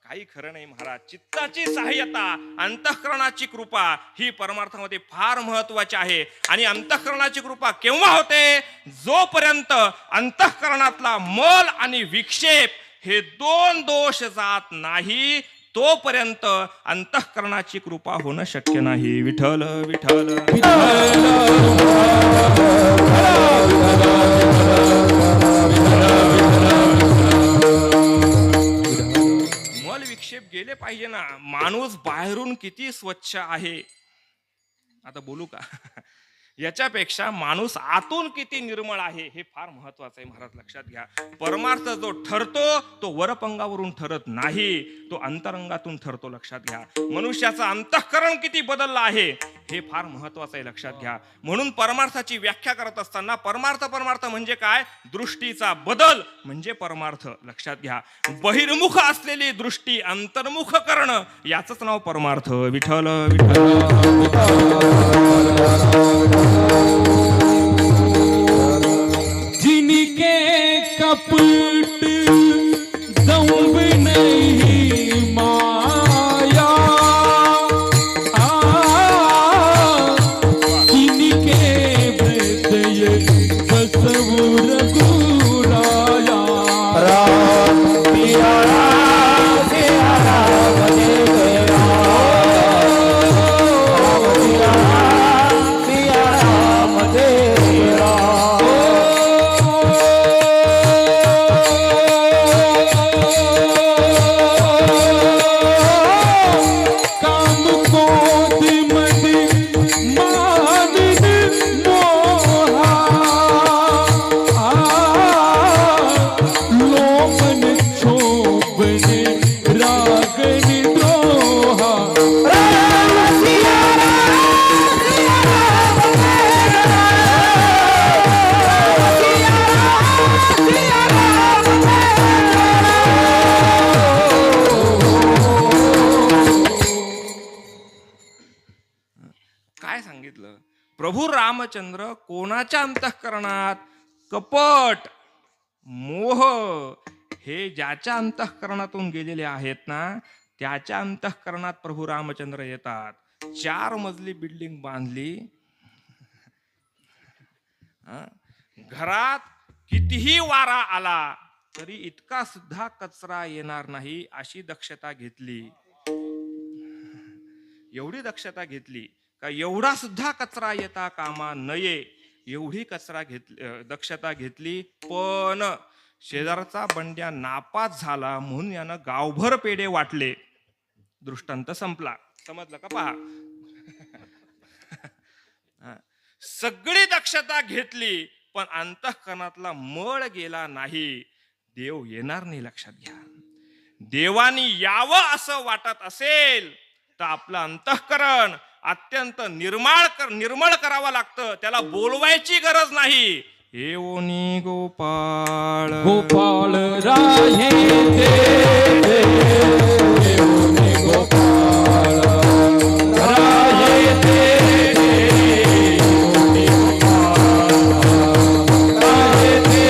काही खरं नाही महाराज. चित्ताची सहाय्यता, अंतःकरणाची कृपा ही परमार्थामध्ये फार महत्वाची आहे. आणि अंतःकरणाची कृपा केव्हा होते, जोपर्यंत अंतःकरणातला मल आणि विक्षेप हे 2 दोष जात नाही तोपर्यंत अंतःकरणाची कृपा होणं शक्य नाही. विठ्ठल विठ्ठल. मल विक्षेप गेले पाहिजे ना. माणूस बाहेरून किती स्वच्छ आहे आता बोलू का याच्यापेक्षा माणूस आतून किती निर्मळ आहे हे फार महत्वाचं आहे महाराज, लक्षात घ्या. परमार्थ जो ठरतो तो वरपंगावरून ठरत नाही, तो अंतरंगातून ठरतो, लक्षात घ्या. मनुष्याचं अंतःकरण किती बदललं आहे हे फार महत्वाचं आहे, लक्षात घ्या. म्हणून परमार्थाची व्याख्या करत असताना परमार्थ म्हणजे काय, दृष्टीचा बदल म्हणजे परमार्थ, लक्षात घ्या. बहिर्मुख असलेली दृष्टी अंतर्मुख करणं याचंच नाव परमार्थ. विठ्ठल जिनके कपट दंभ नहीं माया, जिनके हृदय बसवु रघुराया. राम पिया राम, सिया राम जय जय राम, सिया राम, सिया राम जय जय राम. प्रभू रामचंद्र कोणाच्या अंतःकरणात? कपट, मोह हे ज्याच्या अंतःकरणातून गेलेले आहेत ना, त्याच्या अंतःकरणात प्रभू रामचंद्र येतात. 4 मजली बिल्डिंग बांधली, घरात कितीही वारा आला तरी इतका सुद्धा कचरा येणार नाही अशी दक्षता घेतली. एवढी दक्षता घेतली का एवढा सुद्धा कचरा येता कामा नये एवढी दक्षता घेतली. पण शेजारचा बंड्या नापास झाला म्हणून यानं गावभर पेढे वाटले. दृष्टांत संपला. समजलं का? पहा, सगळी दक्षता घेतली पण अंतःकरणातला मळ गेला नाही. देव येणार नाही, लक्षात घ्या. देवानी यावं असं वाटत असेल तर आपलं अंतःकरण अत्यंत निर्मळ करावं लागतं. त्याला बोलवायची गरज नाही. येवोनी गोपाळ गोपाळ राये ते येवोनी गोपाळ राये ते येवोनी गोपाळ राये ते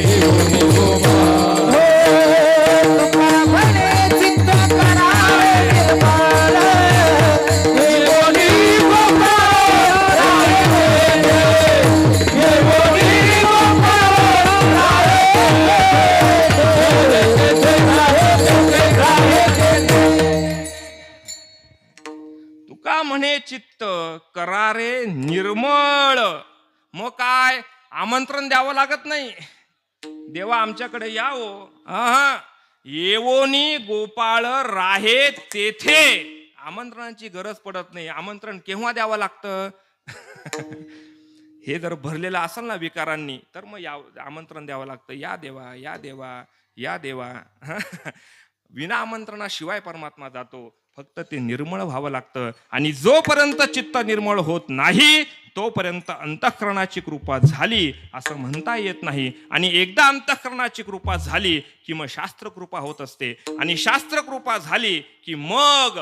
येवोनी गोपाळ. तुकाराम म्हणे चित्त करावे निर्मळ, येवोनी गोपाळ राये ते, येवोनी गोपाळ राये ते. तुका म्हणे चित्त करारे निर्मळ. मग काय, आमंत्रण द्यावं लागत नाही. देवा आमच्याकडे यावो. येवोनी गोपाळ राहे तेथे. आमंत्रणाची गरज पडत नाही. आमंत्रण केव्हा द्यावं लागतं? हे जर भरलेलं असेल ना विकारांनी तर मग आमंत्रण द्यावं लागतं. या देवा, या देवा, या देवा. विना आमंत्रणाशिवाय परमात्मा जातो. फक्त ते निर्मळ व्हावं लागतं. आणि जोपर्यंत चित्त निर्मळ होत नाही तोपर्यंत अंतःकरणाची कृपा झाली असं म्हणता येत नाही. आणि एकदा अंतःकरणाची कृपा झाली की मग शास्त्र कृपा होत असते. आणि शास्त्र कृपा झाली की मग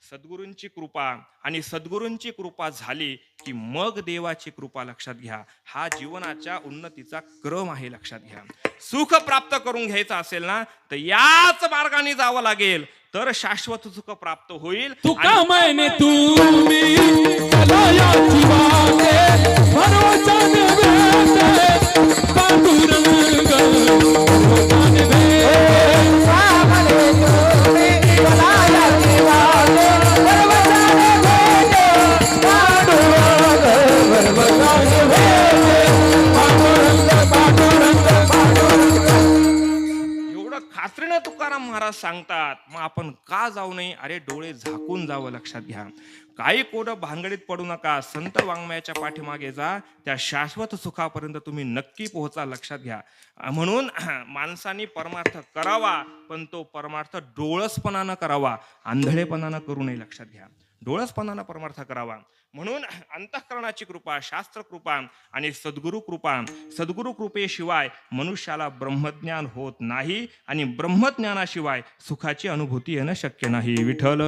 सद्गुरूंची कृपा, आणि सद्गुरूंची कृपा झाली की मग देवाची कृपा. लक्षात घ्या, हा जीवनाच्या उन्नतीचा क्रम आहे. लक्षात घ्या, सुख प्राप्त करून घ्यायचं असेल ना तर याच मार्गाने जावं लागेल तर शाश्वत सुख प्राप्त होईल. तुका मैने तुम्ही कलायाची वाटे भरोसा नव्हे पांडुरंग भरोसा नव्हे. एवढं खात्रीनं तुकाराम महाराज सांगतात. मग आपण का जाऊ नये? अरे डोळे झाकून जावं. लक्षात घ्या, काही कोडं भानगडीत पडू नका. संत वाङ्मयाच्या पाठीमागे जा. त्या शाश्वत सुखापर्यंत तुम्ही नक्की पोहोचा. लक्षात घ्या. म्हणून माणसाने परमार्थ करावा पण तो परमार्थ डोळसपणानं करावा, आंधळेपणानं करू नये. लक्षात घ्या, डोळसपणानं परमार्थ करावा. म्हणून अंतःकरणाची कृपा, शास्त्र कृपा आणि सद्गुरु कृपा. सद्गुरु कृपेशिवाय मनुष्याला ब्रह्मज्ञान होत नाही आणि ब्रह्मज्ञानाशिवाय सुखाची अनुभूती येणं शक्य नाही. विठ्ठल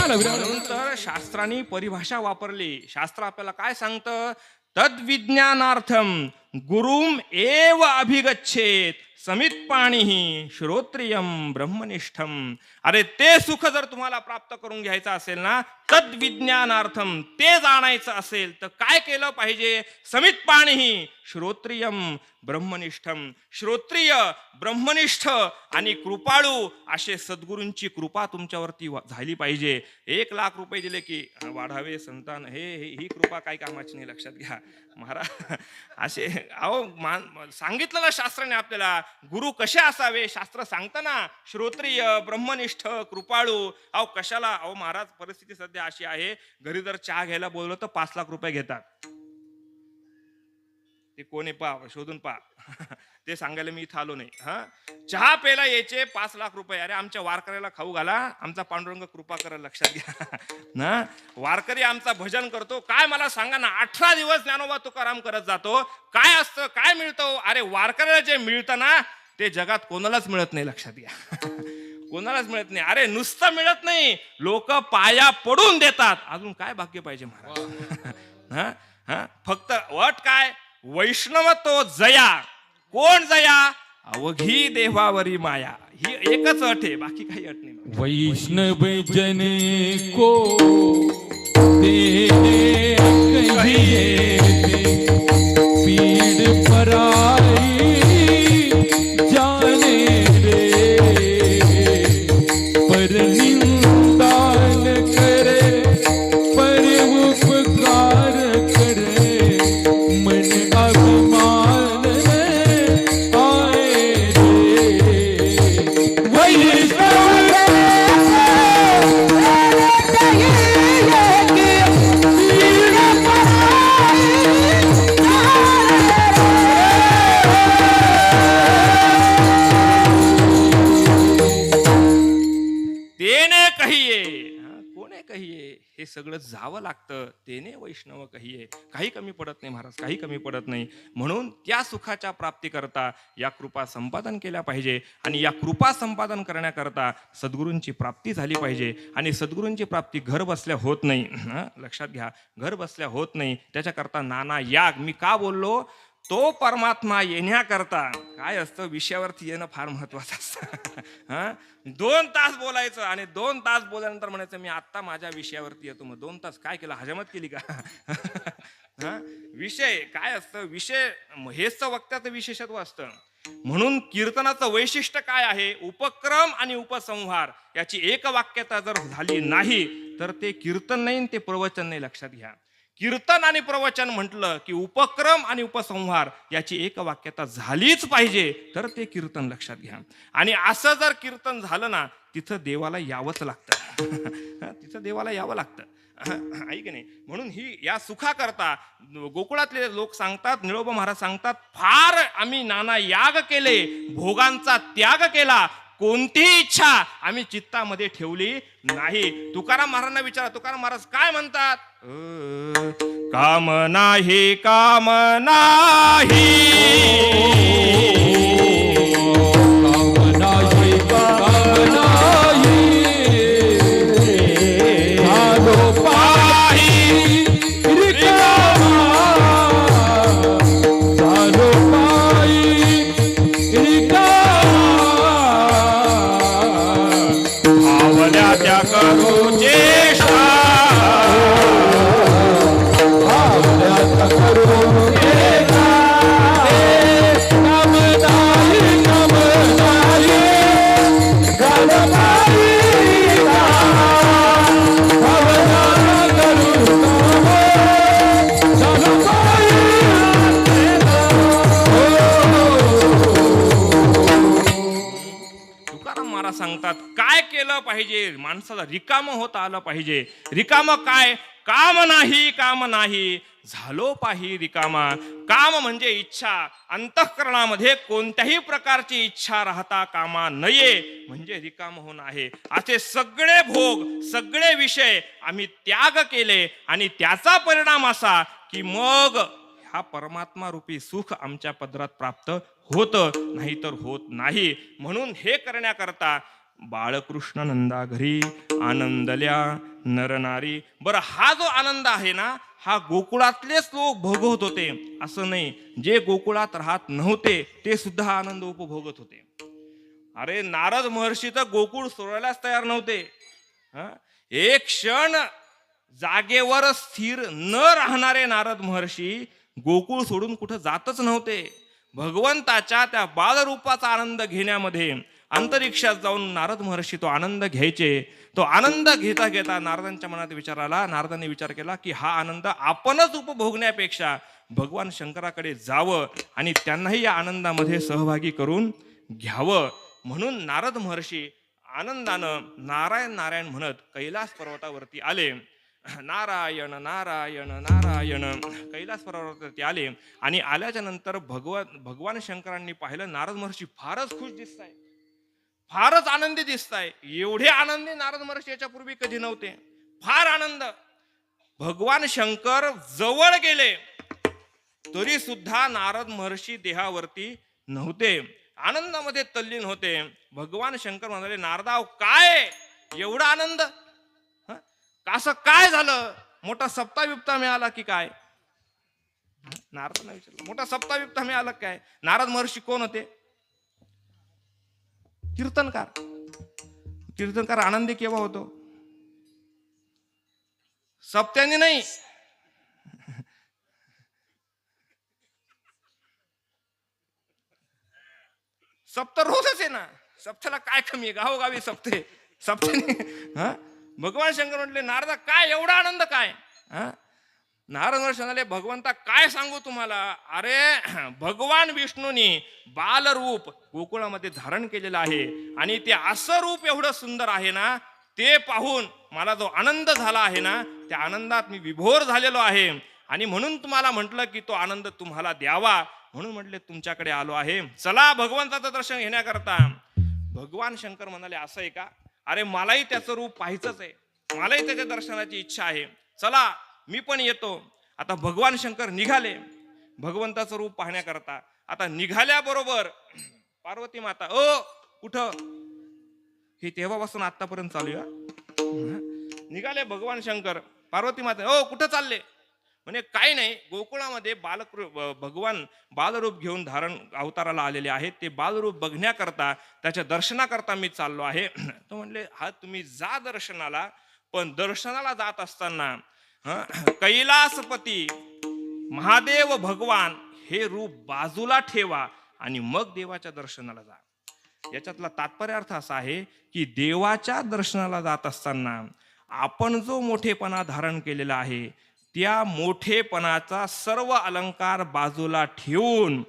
म्हणून तर शास्त्राने परिभाषा वापरली. शास्त्र आपल्याला काय सांगतं? तद्विज्ञानार्थम गुरुम एव अभिगच्छेत समित पाणी श्रोत्रियम ब्रह्मनिष्ठम. अरे ते सुख जर तुम्हाला प्राप्त करून घ्यायचं असेल ना, तद्विज्ञानार्थम, ते जाणायचं असेल तर काय केलं पाहिजे? समित पाणी श्रोत्रियम ब्रह्मनिष्ठम. श्रोत्रिय, ब्रह्मनिष्ठ आणि कृपाळू असे सद्गुरूंची कृपा तुमच्यावरती झाली पाहिजे. 1,00,000 रुपये दिले की वाढावे संतान, ही कृपा काही कामाची नाही. लक्षात घ्या महाराज, असे सांगितलं ना शास्त्राने आपल्याला गुरु कसे असावे. शास्त्र सांगतं ना, श्रोत्रिय, ब्रह्मनिष्ठ, कृपाळू. कशाला महाराज, परिस्थिती सध्या अशी आहे, घरी जर चहा घ्यायला बोललो तर 5,00,000 रुपये घेतात. ते कोणी शोधून पहा. ते सांगायला मी इथं आलो नाही. चहा प्यायला यायचे 5,00,000 रुपये. अरे आमच्या वारकऱ्याला खाऊ घाला, आमचा पांडुरंग कृपा करा. लक्षात घ्या ना, वारकरी आमचा भजन करतो. काय मला सांगा ना, 18 दिवस ज्ञानोबा तुकाराम करत जातो. काय असतं, काय मिळतं? अरे वारकऱ्याला जे मिळतं ना ते जगात कोणालाच मिळत नाही, लक्षात घ्या. कोणालाच मिळत नाही. अरे नुसतं मिळत नाही, लोक पाया पडून देतात. अजून काय भाग्य पाहिजे महाराज? हा हा फक्त अट काय? वैष्णवतो जया. कोण जया? अवघी देवावरी माया. ही एकच अट आहे, बाकी काही अट नाही. वैष्णव जन को तेने कहिए पीड़ पराई जाने रे, पर निंदा न करे पर उपकार करे, मन अभिमान में आए रे. वैष्णव तेने कहिये. कोणे कहिये? हे सगळं जावं लागतं. तेने वैष्णव कहिये. काही कमी पडत नाही महाराज, काही कमी पडत नाही. म्हणून त्या सुखाच्या प्राप्ती करता या कृपा संपादन केल्या पाहिजे. आणि या कृपा संपादन करण्याकरता सद्गुरूंची प्राप्ती झाली पाहिजे. आणि सद्गुरूंची प्राप्ती घर बसल्या होत नाही. लक्षात घ्या, घर बसल्या होत नाही. त्याच्याकरता नाना याग. मी का बोललो? तो परमात्मा येण्याकरता काय असतं, विषयावरती येणं फार महत्वाचं असतं. हा 2 तास बोलायचं आणि 2 तास बोलल्यानंतर म्हणायचं मी आत्ता माझ्या विषयावरती येतो. मग 2 तास काय केलं? हजामत केली का? हा विषय काय असतं? विषय हेच तर वक्त्याचं विशेषत्व असतं. म्हणून कीर्तनाचं वैशिष्ट्य काय आहे? उपक्रम आणि उपसंहार याची एकवाक्यता जर झाली नाही तर ते कीर्तन नाही, ते प्रवचन नाही. लक्षात घ्या, कीर्तन आणि प्रवचन म्हटलं की उपक्रम आणि उपसंहार याची एकवाक्यता झालीच पाहिजे तर ते कीर्तन. लक्षात घ्या. आणि असं जर कीर्तन झालं ना, तिथं देवाला यावंच लागतं. तिथं देवाला यावं लागतं. ऐक नाही. म्हणून ही या सुखाकरता गोकुळातले लोक सांगतात, निळोबा महाराज सांगतात, फार आम्ही नाना याग केले, भोगांचा त्याग केला, कोणतीही इच्छा आम्ही चित्तामध्ये ठेवली नाही. तुकाराम महाराजांना विचारा, तुकाराम महाराज काय म्हणतात? काम नाही, काम नाही, त्या करू चेष्टा, सांगतात काय केलं पाहिजे? माणसाला रिकाम होता आलं पाहिजे. रिकाम काय? काम नाही, काम नाही, झालो पाही रिकामा. काम म्हणजे इच्छा. अंतःकरणामध्ये कोणत्याही प्रकारची इच्छा राहता कामा नये, म्हणजे रिकाम होणं आहे. असे सगळे भोग, सगळे विषय आम्ही त्याग केले आणि त्याचा परिणाम असा की मग हा परमात्मा रूपी सुख आमच्या पदरात प्राप्त होतं, नाही तर होत नाही. म्हणून हे करण्याकरता बाळकृष्ण नंदा घरी आनंदल्या नरनारी. बरं, हा जो आनंद आहे ना, हा गोकुळातलेच लोक भोगवत होते असं नाही. जे गोकुळात राहत नव्हते ते सुद्धा हा आनंद उपभोगत होते. अरे नारद महर्षी तर गोकुळ सोडायलाच तयार नव्हते. एक क्षण जागेवर स्थिर न राहणारे नारद महर्षी गोकुळ सोडून कुठं जातच नव्हते. भगवंताच्या त्या बालरूपाचा आनंद घेण्यामध्ये अंतरिक्षात जाऊन नारद महर्षी तो आनंद घ्यायचे. तो आनंद घेता घेता नारदांच्या मनात विचार आला. नारदांनी विचार केला की हा आनंद आपणच उपभोगण्यापेक्षा भगवान शंकराकडे जावं आणि त्यांनाही या आनंदामध्ये सहभागी करून घ्यावं. म्हणून नारद महर्षी आनंदानं नारायण नारायण म्हणत कैलास पर्वतावरती आले. नारायण नारायण नारायण कैलास पर्वतावरती आले. आणि आल्याच्या नंतर भगवान शंकरांनी पाहिलं नारद महर्षी फारच खुश दिसताय, फारच आनंदी दिसताय. एवढे आनंदी नारद महर्षी याच्यापूर्वी कधी नव्हते. फार आनंद. भगवान शंकर जवळ गेले तरी सुद्धा नारद महर्षी देहावरती नव्हते. आनंदामध्ये तल्लीन होते. भगवान शंकर म्हणाले, नारदाव काय एवढा आनंद, असं काय झालं, मोठा सप्ता बिप्ता मिळाला की काय? नारदांना विचारलं, मोठा सप्ता बिप्ता मिळाला काय? नारद महर्षी कोण होते? कीर्तनकार. कीर्तनकार आनंदी केव्हा होतो? सप्त्याने नाही, सप्त रोजच आहे ना. सप्त्याला काय कमी आहे? गावोगावी सप्ते सप्त्याने. भगवान शंकर म्हटले, नारदा काय एवढा आनंद काय? नारद महर्षी म्हणाले, भगवंता काय सांगू तुम्हाला, अरे भगवान विष्णूनी बालरूप गोकुळामध्ये धारण केलेलं आहे आणि ते असं रूप एवढं सुंदर आहे ना, ते पाहून मला जो आनंद झाला आहे ना, त्या आनंदात मी विभोर झालेलो आहे आणि म्हणून तुम्हाला म्हटलं की तो आनंद तुम्हाला द्यावा, म्हणून म्हटले तुमच्याकडे आलो आहे. चला भगवंताचं दर्शन घेण्याकरता. भगवान शंकर म्हणाले, असं आहे का? अरे मलाही त्याचं रूप पाहायचंच आहे, मलाही त्याच्या दर्शनाची इच्छा आहे, चला मी पण येतो. आता भगवान शंकर निघाले भगवंताचं रूप पाहण्याकरता. आता निघाल्याबरोबर पार्वती माता, ओ कुठं, हे तेव्हापासून आतापर्यंत चालू आहे. निघाले भगवान शंकर, पार्वती माता, ओ कुठं चालले? म्हणजे काही नाही, गोकुळामध्ये भगवान बालरूप घेऊन धारण अवताराला आलेले आहेत, ते बालरूप बघण्याकरता, त्याच्या दर्शनाकरता मी चाललो आहे. तो म्हणले, हा तुम्ही जा दर्शनाला, पण दर्शनाला जात असताना कैलासपती महादेव भगवान हे रूप बाजूला ठेवा आणि मग देवाच्या दर्शनाला जा. याच्यातला तात्पर्य अर्थ असा आहे की देवाच्या दर्शनाला जात असताना आपण जो मोठेपणा धारण केलेला आहे, त्या मोठेपणाचा सर्व अलंकार बाजूला ठेवून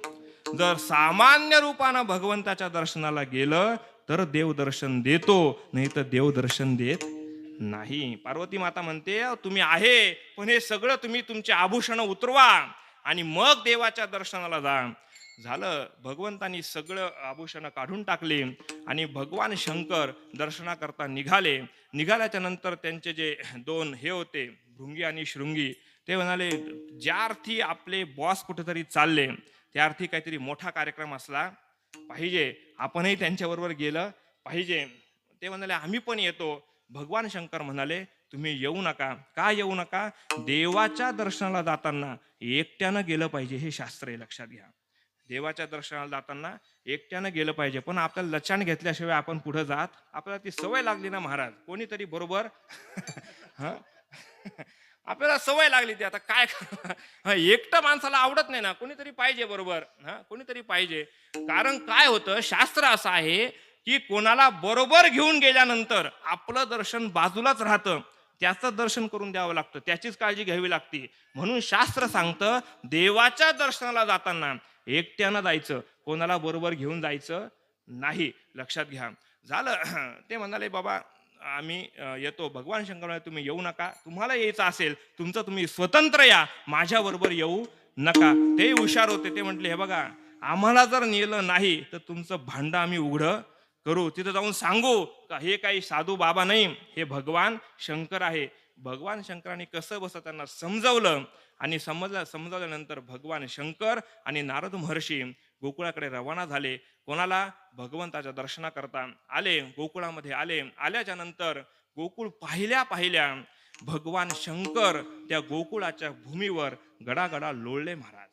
जर सामान्य रूपानं भगवंताच्या दर्शनाला गेलं तर देव दर्शन देतो, नाही तर देव दर्शन देत नाही. पार्वती माता म्हणते, तुम्ही आहे, पण हे सगळं तुम्ही तुमचे आभूषण उतरवा आणि मग देवाच्या दर्शनाला जा. झालं, भगवंतांनी सगळं आभूषण काढून टाकले आणि भगवान शंकर दर्शनाकरता निघाले. निघाल्याच्या नंतर त्यांचे जे दोन हे होते, भृंगी आणि शृंगी, ते म्हणाले, ज्या अर्थी आपले बॉस कुठेतरी चालले, त्या अर्थी काहीतरी मोठा कार्यक्रम असला पाहिजे, आपणही त्यांच्याबरोबर गेलं पाहिजे. ते म्हणाले, आम्ही पण येतो. भगवान शंकर म्हणाले, तुम्ही येऊ नका. का येऊ नका? देवाच्या दर्शनाला जाताना एकट्यानं गेलं पाहिजे, हे शास्त्र आहे, लक्षात घ्या. देवाच्या दर्शनाला जाताना एकट्यानं गेलं पाहिजे. पण आपल्याला लचाण घेतल्याशिवाय आपण पुढे जात, आपल्याला ती सवय लागली ना महाराज, कोणीतरी बरोबर आपल्याला सवय लागली ती. आता काय एकटं माणसाला आवडत नाही ना, कोणीतरी पाहिजे बरोबर, कोणीतरी पाहिजे. कारण काय होतं, शास्त्र असं आहे की कोणाला बरोबर घेऊन गेल्यानंतर आपलं दर्शन बाजूलाच राहतं, त्याचं दर्शन करून द्यावं लागतं, त्याचीच काळजी घ्यावी लागते. म्हणून शास्त्र सांगतं, देवाच्या दर्शनाला जाताना एकट्यानं जायचं, कोणाला बरोबर घेऊन जायचं नाही, लक्षात घ्या. झालं, ते म्हणाले, बाबा आम्ही येतो. भगवान शंकर म्हणाले, तुम्ही येऊ नका, तुम्हाला यायचं असेल तुमचं तुम्ही स्वतंत्र या, माझ्या बरोबर येऊ नका. ते हुशार होते. ते म्हटले, हे बघा, आम्हाला जर नेलं नाही तर तुमचं भांडं आम्ही उघडं करू, तिथं जाऊन सांगू का हे काही साधू बाबा नाही, हे भगवान शंकर आहे. भगवान शंकरांनी कसं बसं त्यांना समजवलं आणि समजवल्यानंतर भगवान शंकर आणि नारद महर्षी गोकुळाकडे रवाना झाले. कोणाला? भगवंताच्या दर्शनाकरता आले, गोकुळामध्ये आले. आल्याच्या नंतर गोकुळ पाहिल्या भगवान शंकर त्या गोकुळाच्या भूमीवर गडागडा लोळले महाराज,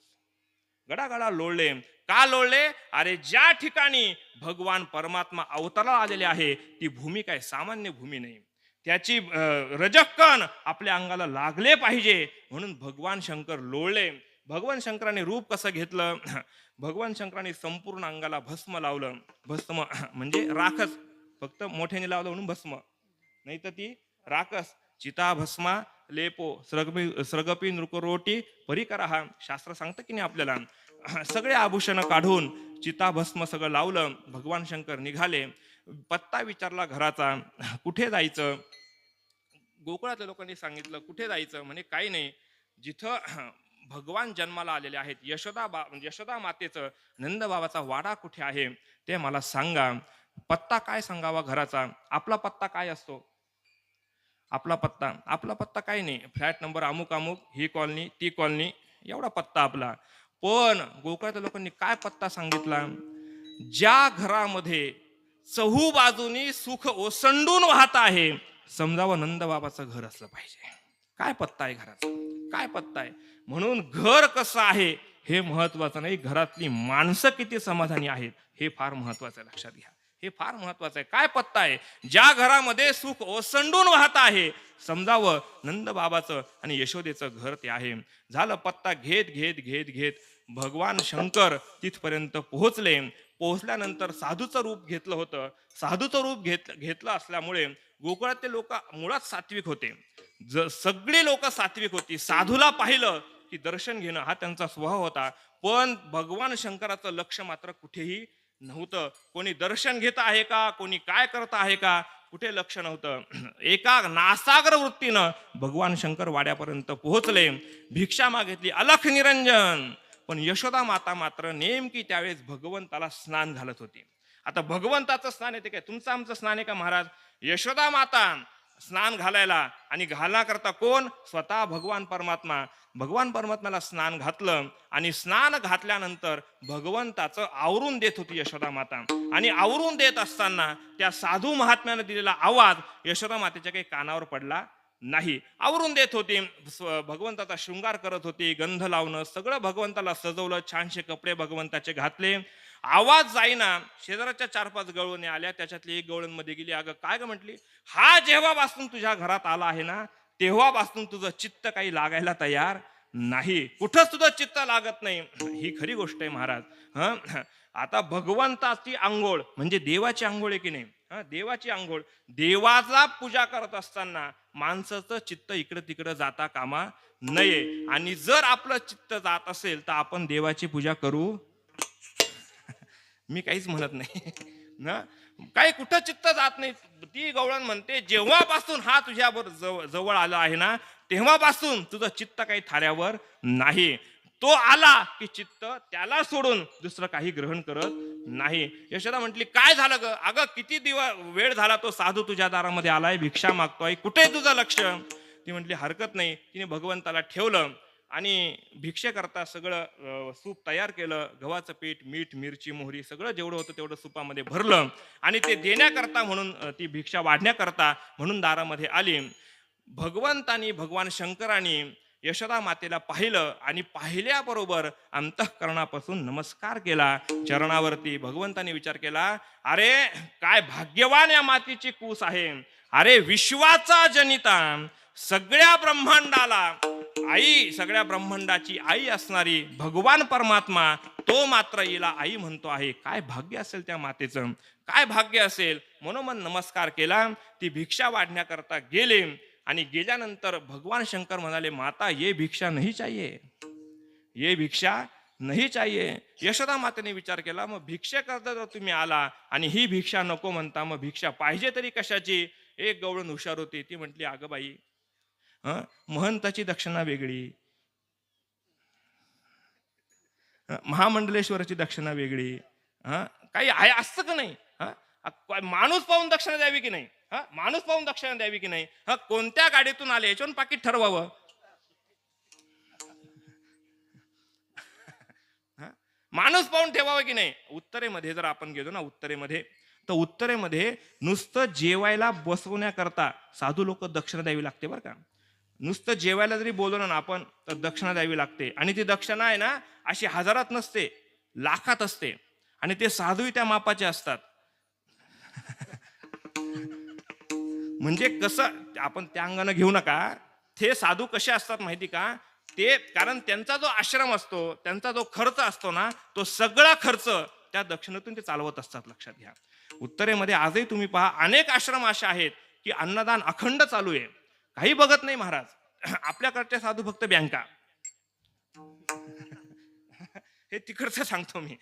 गडागडा लोळले. का लोळले? अरे ज्या ठिकाणी भगवान परमात्मा अवताराला आलेले आहे ती भूमी काय सामान्य भूमी नाही, त्याची रजक्कण आपल्या अंगाला लागले पाहिजे, म्हणून भगवान शंकर लोळले. भगवान शंकराने रूप कसं घेतलं? भगवान शंकराने संपूर्ण अंगाला भस्म लावलं. भस्म म्हणजे राखच, फक्त मोठ्याने लावलं म्हणून भस्म, नाही तर ती राखस. चिता भस्मा लेपो स्रगपी नृकरोटी परिकरा, हा शास्त्र सांगतं की नाही आपल्याला. सगळे आभूषण काढून चिता भस्म सगळं लावलं. भगवान शंकर निघाले. पत्ता विचारला घराचा, कुठे जायचं? गोकुळातल्या लोकांनी सांगितलं कुठे जायचं? म्हणे काही नाही, जिथं भगवान जन्माला आलेले आहेत, यशोदा मातेचं, नंद बाबाचा वाडा कुठे आहे ते मला सांगा. पत्ता काय सांगावा घराचा? आपला पत्ता काय असतो? आपला पत्ता काही नाही, फ्लॅट नंबर अमुक अमुक, ही कॉलनी ती कॉलनी, एवढा पत्ता आपला. पण गोकुळातल्या लोकांनी काय पत्ता सांगितला? ज्या घरामध्ये चहू बाजूनी सुख ओसंडून वाहत आहे, समजावं नंदबाबाचं घर असलं पाहिजे. काय पत्ता आहे घराचा, काय पत्ता आहे. म्हणून घर कसं आहे हे महत्वाचं नाही, घरातली माणसं किती समाधानी आहेत हे फार महत्वाचं आहे. लक्षात घ्या, हे फार महत्वाचं आहे. काय पत्ता आहे, ज्या घरामध्ये सुख ओसंडून वाहत आहे, समजावं नंदबाबाचं आणि यशोदेचं घर ते आहे. झालं पत्ता घेत घेत घेत घेत भगवान शंकर तिथपर्यंत पोहोचले. पोहोचल्यानंतर साधूचं रूप घेतलं होतं. साधूचं रूप घेतलं असल्यामुळे गोकुळातले लोक मुळात सात्विक होते. सगळी लोक सात्विक होती. साधूला पाहिलं की दर्शन घेणं हा त्यांचा स्वभाव होता. पण भगवान शंकराचं लक्ष मात्र कुठेही नव्हतं. कोणी दर्शन घेत आहे का, कोणी काय करत आहे का, कुठे लक्ष नव्हतं. एका नासाग्र वृत्तीनं भगवान शंकर वाड्यापर्यंत पोहोचले. भिक्षा मागितली, अलख निरंजन. पण यशोदा माता मात्र नेमकी त्यावेळेस भगवंताला स्नान घालत होती. आता भगवंताचं स्नान येते काय, तुमचं आमचं स्नान आहे का महाराज? यशोदा माता स्नान घालायला आणि घालण्याकरता कोण? स्वतः भगवान परमात्मा. भगवान परमात्म्याला स्नान घातलं आणि स्नान घातल्यानंतर भगवंताचं आवरून देत होती यशोदा माता. आणि आवरून देत असताना त्या साधू महात्म्याने दिलेला आवाज यशोदा मातेच्या काही कानावर पडला नाही. आवरून देत होती, भगवंताचा शृंगार करत होती, गंध लावणं सगळं भगवंताला सजवलं, छानशे कपडे भगवंताचे घातले. आवाज जाईना. शेजाराच्या 4-5 गवळणी आल्या, त्याच्यातली एक गवळणमध्ये गेली. अगं काय ग म्हटली, हा जेव्हापासून तुझ्या घरात आला आहे ना, तेव्हापासून तुझं चित्त काही लागायला तयार नाही, कुठंच तुझं चित्त लागत नाही. ही खरी गोष्ट आहे महाराज. आता भगवंताची आंघोळ म्हणजे देवाची आंघोळ आहे की नाही? देवाची आंघोळ. देवाचा पूजा करत असताना माणसाचं चित्त इकडे तिकडे जाता कामा नये. आणि जर आपलं चित्त जात असेल तर आपण देवाची पूजा करू. मी काहीच म्हणत नाही ना, काही कुठं चित्त जात नाही. ती गवळण म्हणते जेव्हापासून हा तुझ्यावर जवळ आला आहे ना, तेव्हापासून तुझं चित्त काही थाऱ्यावर नाही. तो आला की चित्त त्याला सोडून दुसरं काही ग्रहण करत नाही. यशोदा म्हटली काय झालं ग? अगं किती वेळ झाला तो साधू तुझ्या दारामध्ये आलाय, भिक्षा मागतोय, कुठे तुझं लक्ष? ती म्हटली हरकत नाही. तिने भगवंताला ठेवलं आणि भिक्षे करता सगळं सूप तयार केलं. गव्हाचं पीठ, मीठ, मिरची, मोहरी सगळं जेवढं होतं तेवढं सुपामध्ये भरलं आणि ते देण्याकरता म्हणून, ती भिक्षा वाढण्याकरता म्हणून दारामध्ये आली. भगवंतानी, भगवान शंकरांनी यशोदा मातेला पाहिलं आणि पाहिल्याबरोबर अंतःकरणापासून नमस्कार केला चरणावरती. भगवंतानी विचार केला, अरे काय भाग्यवान या मातीची कूस आहे. अरे विश्वाचा जनिता, सगळ्या ब्रह्मांडाला आई, सगळ्या ब्रह्मांडाची आई असणारी भगवान परमात्मा, तो मात्र हिला आई म्हणतो आहे. काय भाग्य असेल त्या मातेचं, काय भाग्य असेल. मनोमन नमस्कार केला. ती भिक्षा वाढण्याकरता गेले आणि गेल्यानंतर भगवान शंकर म्हणाले, माता ये भिक्षा नहीं चाहिए, ये भिक्षा नहीं चाहिए. यशोदा मातेने विचार केला, मग भिक्षा करता जर तुम्ही आला आणि ही भिक्षा नको म्हणता, मग भिक्षा पाहिजे तरी कशाची? एक गवळण हुशार होती. ती म्हटली, अगं बाई, महंताची दक्षिणा वेगळी, महामंडलेश्वराची दक्षिणा वेगळी. काही आहे असतं का नाही? माणूस पाहून दक्षिणा द्यावी की नाही? माणूस पाहून दक्षिणा द्यावी की नाही? कोणत्या गाडीतून आले याच्यावरून पाकिट ठरवावं. माणूस पाहून ठेवावं की नाही? उत्तरेमध्ये जर आपण गेलो ना, उत्तरेमध्ये, तर उत्तरेमध्ये नुसतं जेवायला बसवण्याकरता साधू लोक दक्षिणा द्यावी लागते बरं का. नुसतं जेवायला जरी बोलवलं ना आपण तर दक्षिणा द्यावी लागते. आणि ती दक्षिणा आहे ना, अशी हजारात नसते, लाखात असते. आणि ते साधूही त्या मापाचे असतात. म्हणजे कसं, आपण त्या अंगानं घेऊ नका. ते साधू कसे असतात माहिती का? ते कारण त्यांचा जो आश्रम असतो, त्यांचा जो खर्च असतो ना, तो सगळा खर्च त्या दक्षिणेतून ते चालवत असतात. लक्षात घ्या. उत्तरेमध्ये आजही तुम्ही पहा, अनेक आश्रम असे आहेत की अन्नदान अखंड चालू आहे, काही बघत नाही महाराज. आपल्याकडचे साधू फक्त बँका. हे तिकडचं सांगतो मी.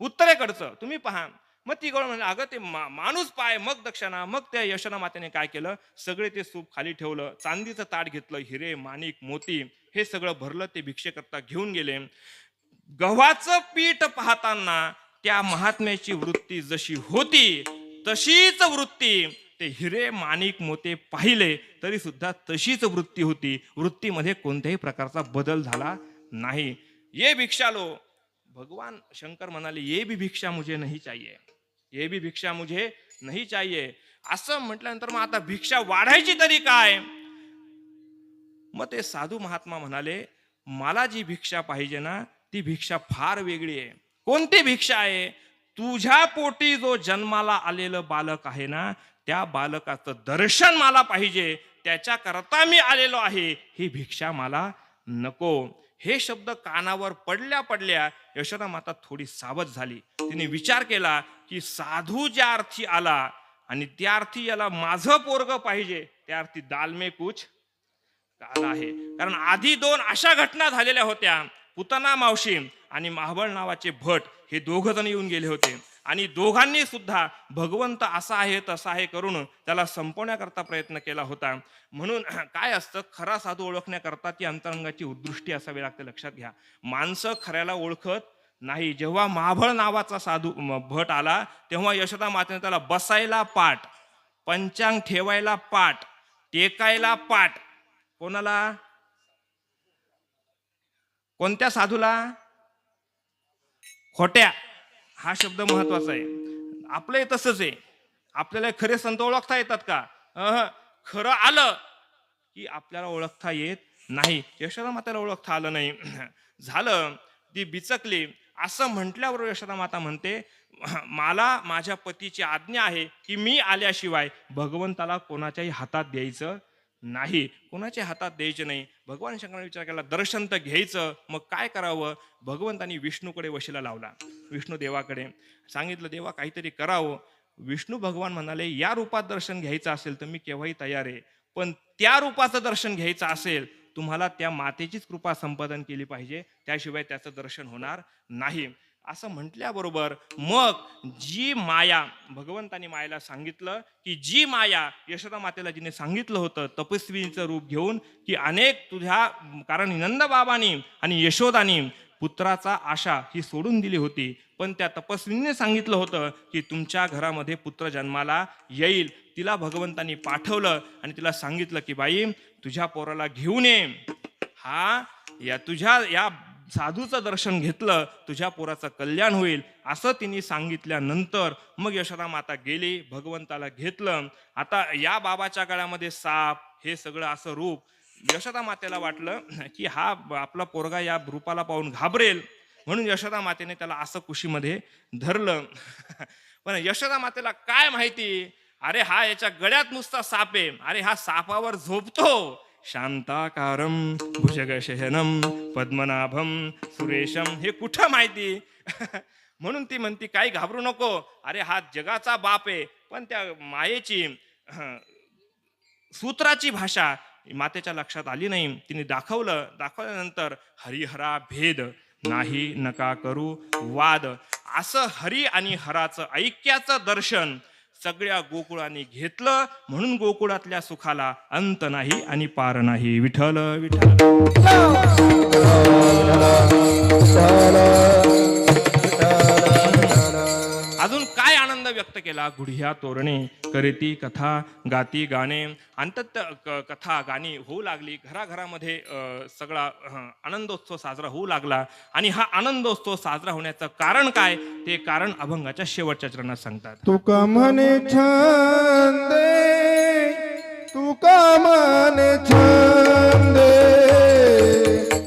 उत्तरेकडचं तुम्ही पहा. मग ती गवळ म्हणजे, अगं ते माणूस पाय मग दक्षिणा. मग त्या यशोदा मातेने काय केलं, सगळे ते सूप खाली ठेवलं, चांदीचं ताट घेतलं, हिरे, माणिक, मोती हे सगळं भरलं. ते भिक्षेकरता घेऊन गेले. गव्हाचं पीठ पाहताना त्या महात्म्याची वृत्ती जशी होती तशीच वृत्ती, ते हिरे, माणिक, मोते पाहिले तरी सुद्धा तशीच वृत्ती होती. वृत्तीमध्ये कोणत्याही प्रकारचा बदल झाला नाही. ये भिक्षालो, भगवान शंकर म्हणाले ये भी भिक्षा मुझे नहीं चाहिए, ये भी भिक्षा मुझे नहीं चाहिए. असं म्हटल्यानंतर मग आता भिक्षा वाढायची तरी काय. मग ते साधू महात्मा म्हणाले मला जी भिक्षा पाहिजे ना ती भिक्षा फार वेगळी आहे. कोणती भिक्षा आहे. तुझ्या पोटी जो जन्माला आलेलं बालक आहे ना त्या बालकाचं दर्शन मला पाहिजे, त्याच्या करता मी आलेलो आहे, ही भिक्षा मला नको. हे शब्द कानावर पडल्या पडल्या यशोदा माता थोडी सावध झाली. तिने विचार केला की साधू ज्या अर्थी आला आणि त्या अर्थी याला माझं पोरग पाहिजे, त्या अर्थी दाल में कुछ काला आहे. कारण आधी दोन अशा घटना झालेल्या होत्या. पुतना मावशी आणि महाबळ नावाचे भट हे दोघ जण येऊन गेले होते आणि दोघांनी सुद्धा भगवंत असा आहे तसा आहे करून त्याला संपवण्याकरता प्रयत्न केला होता. म्हणून काय असतं, खरा साधू ओळखण्याकरता ती अंतरंगाची उद्दृष्टी असावी लागते. लक्षात घ्या, माणसं खऱ्याला ओळखत नाही. जेव्हा महाबळ नावाचा साधू भट आला तेव्हा यशोदा मातेने त्याला बसायला पाठ, पंचांग ठेवायला पाठ, टेकायला पाठ. कोणाला, कोणत्या साधूला. खोट्या हा शब्द महत्वाचा आहे. आपलं तसंच आहे. आपल्याला खरे संत ओळखता येतात का. खरं आलं की आपल्याला ओळखता येत नाही. यशोदा मातेला ओळखता आलं नाही. झालं ती बिचकली. असं म्हटल्यावर यशोदा माता म्हणते मला माझ्या पतीची आज्ञा आहे की मी आल्याशिवाय भगवंताला कोणाच्याही हातात द्यायचं नाही, कोणाच्या हातात द्यायचे नाही. भगवान शंकराने विचार केला दर्शन तर घ्यायचं, मग काय करावं. भगवंतानी विष्णूकडे वशिला लावला. विष्णू देवाकडे सांगितलं देवा काहीतरी करावं. विष्णू भगवान म्हणाले या रूपात दर्शन घ्यायचं असेल तर मी केव्हाही तयार आहे, पण त्या रूपाचं दर्शन घ्यायचं असेल तुम्हाला त्या मातेचीच कृपा संपादन केली पाहिजे, त्याशिवाय त्याचं दर्शन होणार नाही. असं म्हटल्याबरोबर मग जी माया भगवंतानी मायेला सांगितलं की जी माया यशोदा मातेला जिने सांगितलं होतं तपस्वीचं रूप घेऊन की अनेक तुझ्या, कारण नंदबाबांनी आणि यशोदानी पुत्राचा आशा ही सोडून दिली होती, पण त्या तपस्वीने सांगितलं होतं की तुमच्या घरामध्ये पुत्र जन्माला येईल. तिला भगवंतानी पाठवलं आणि तिला सांगितलं की बाई तुझ्या पोराला घेऊन ये. हा या तुझ्या या साधूचं दर्शन घेतलं तुझ्या पोराचं कल्याण होईल असं तिने सांगितल्यानंतर मग यशोदा माता गेली, भगवंताला घेतलं. आता या बाबाच्या गळ्यामध्ये साप हे सगळं असं रूप. यशोदा मातेला वाटलं की हा आपला पोरगा या रूपाला पाहून घाबरेल, म्हणून यशोदा मातेने त्याला असं कुशीमध्ये धरलं. पण यशोदा मातेला काय माहिती, अरे हा याच्या गळ्यात नुसता साप आहे, अरे हा सापावर झोपतो. शांताकारम भुजगशयनम पद्मनाभम सुरेशम हे कुठं माहिती. म्हणून ती म्हणती काही घाबरू नको, अरे हा जगाचा बाप आहे. पण त्या मायेची सूत्राची भाषा मातेच्या लक्षात आली नाही. तिने दाखवल्यानंतर हरिहरा भेद नाही नका करू वाद, असं हरी आणि हराचं ऐक्याचं दर्शन सगळ्या गोकुळाने घेतलं. म्हणून गोकुळातल्या सुखाला अंत नाही आणि पार नाही. विठ्ठल विठ्ठल. अजून काय आनंद व्यक्त केला. गुढिया तोरणे करीती कथा गाती गाणे. अंतत कथा गाणी होऊ लागली. घराघरामध्ये सगळा आनंदोत्सव साजरा होऊ लागला. आणि हा आनंदोत्सव साजरा होण्याचं कारण काय, ते कारण अभंगाच्या शेवटच्या चरणात सांगतात. तुका म्हणे छंदे, तुका म्हणे छंदे.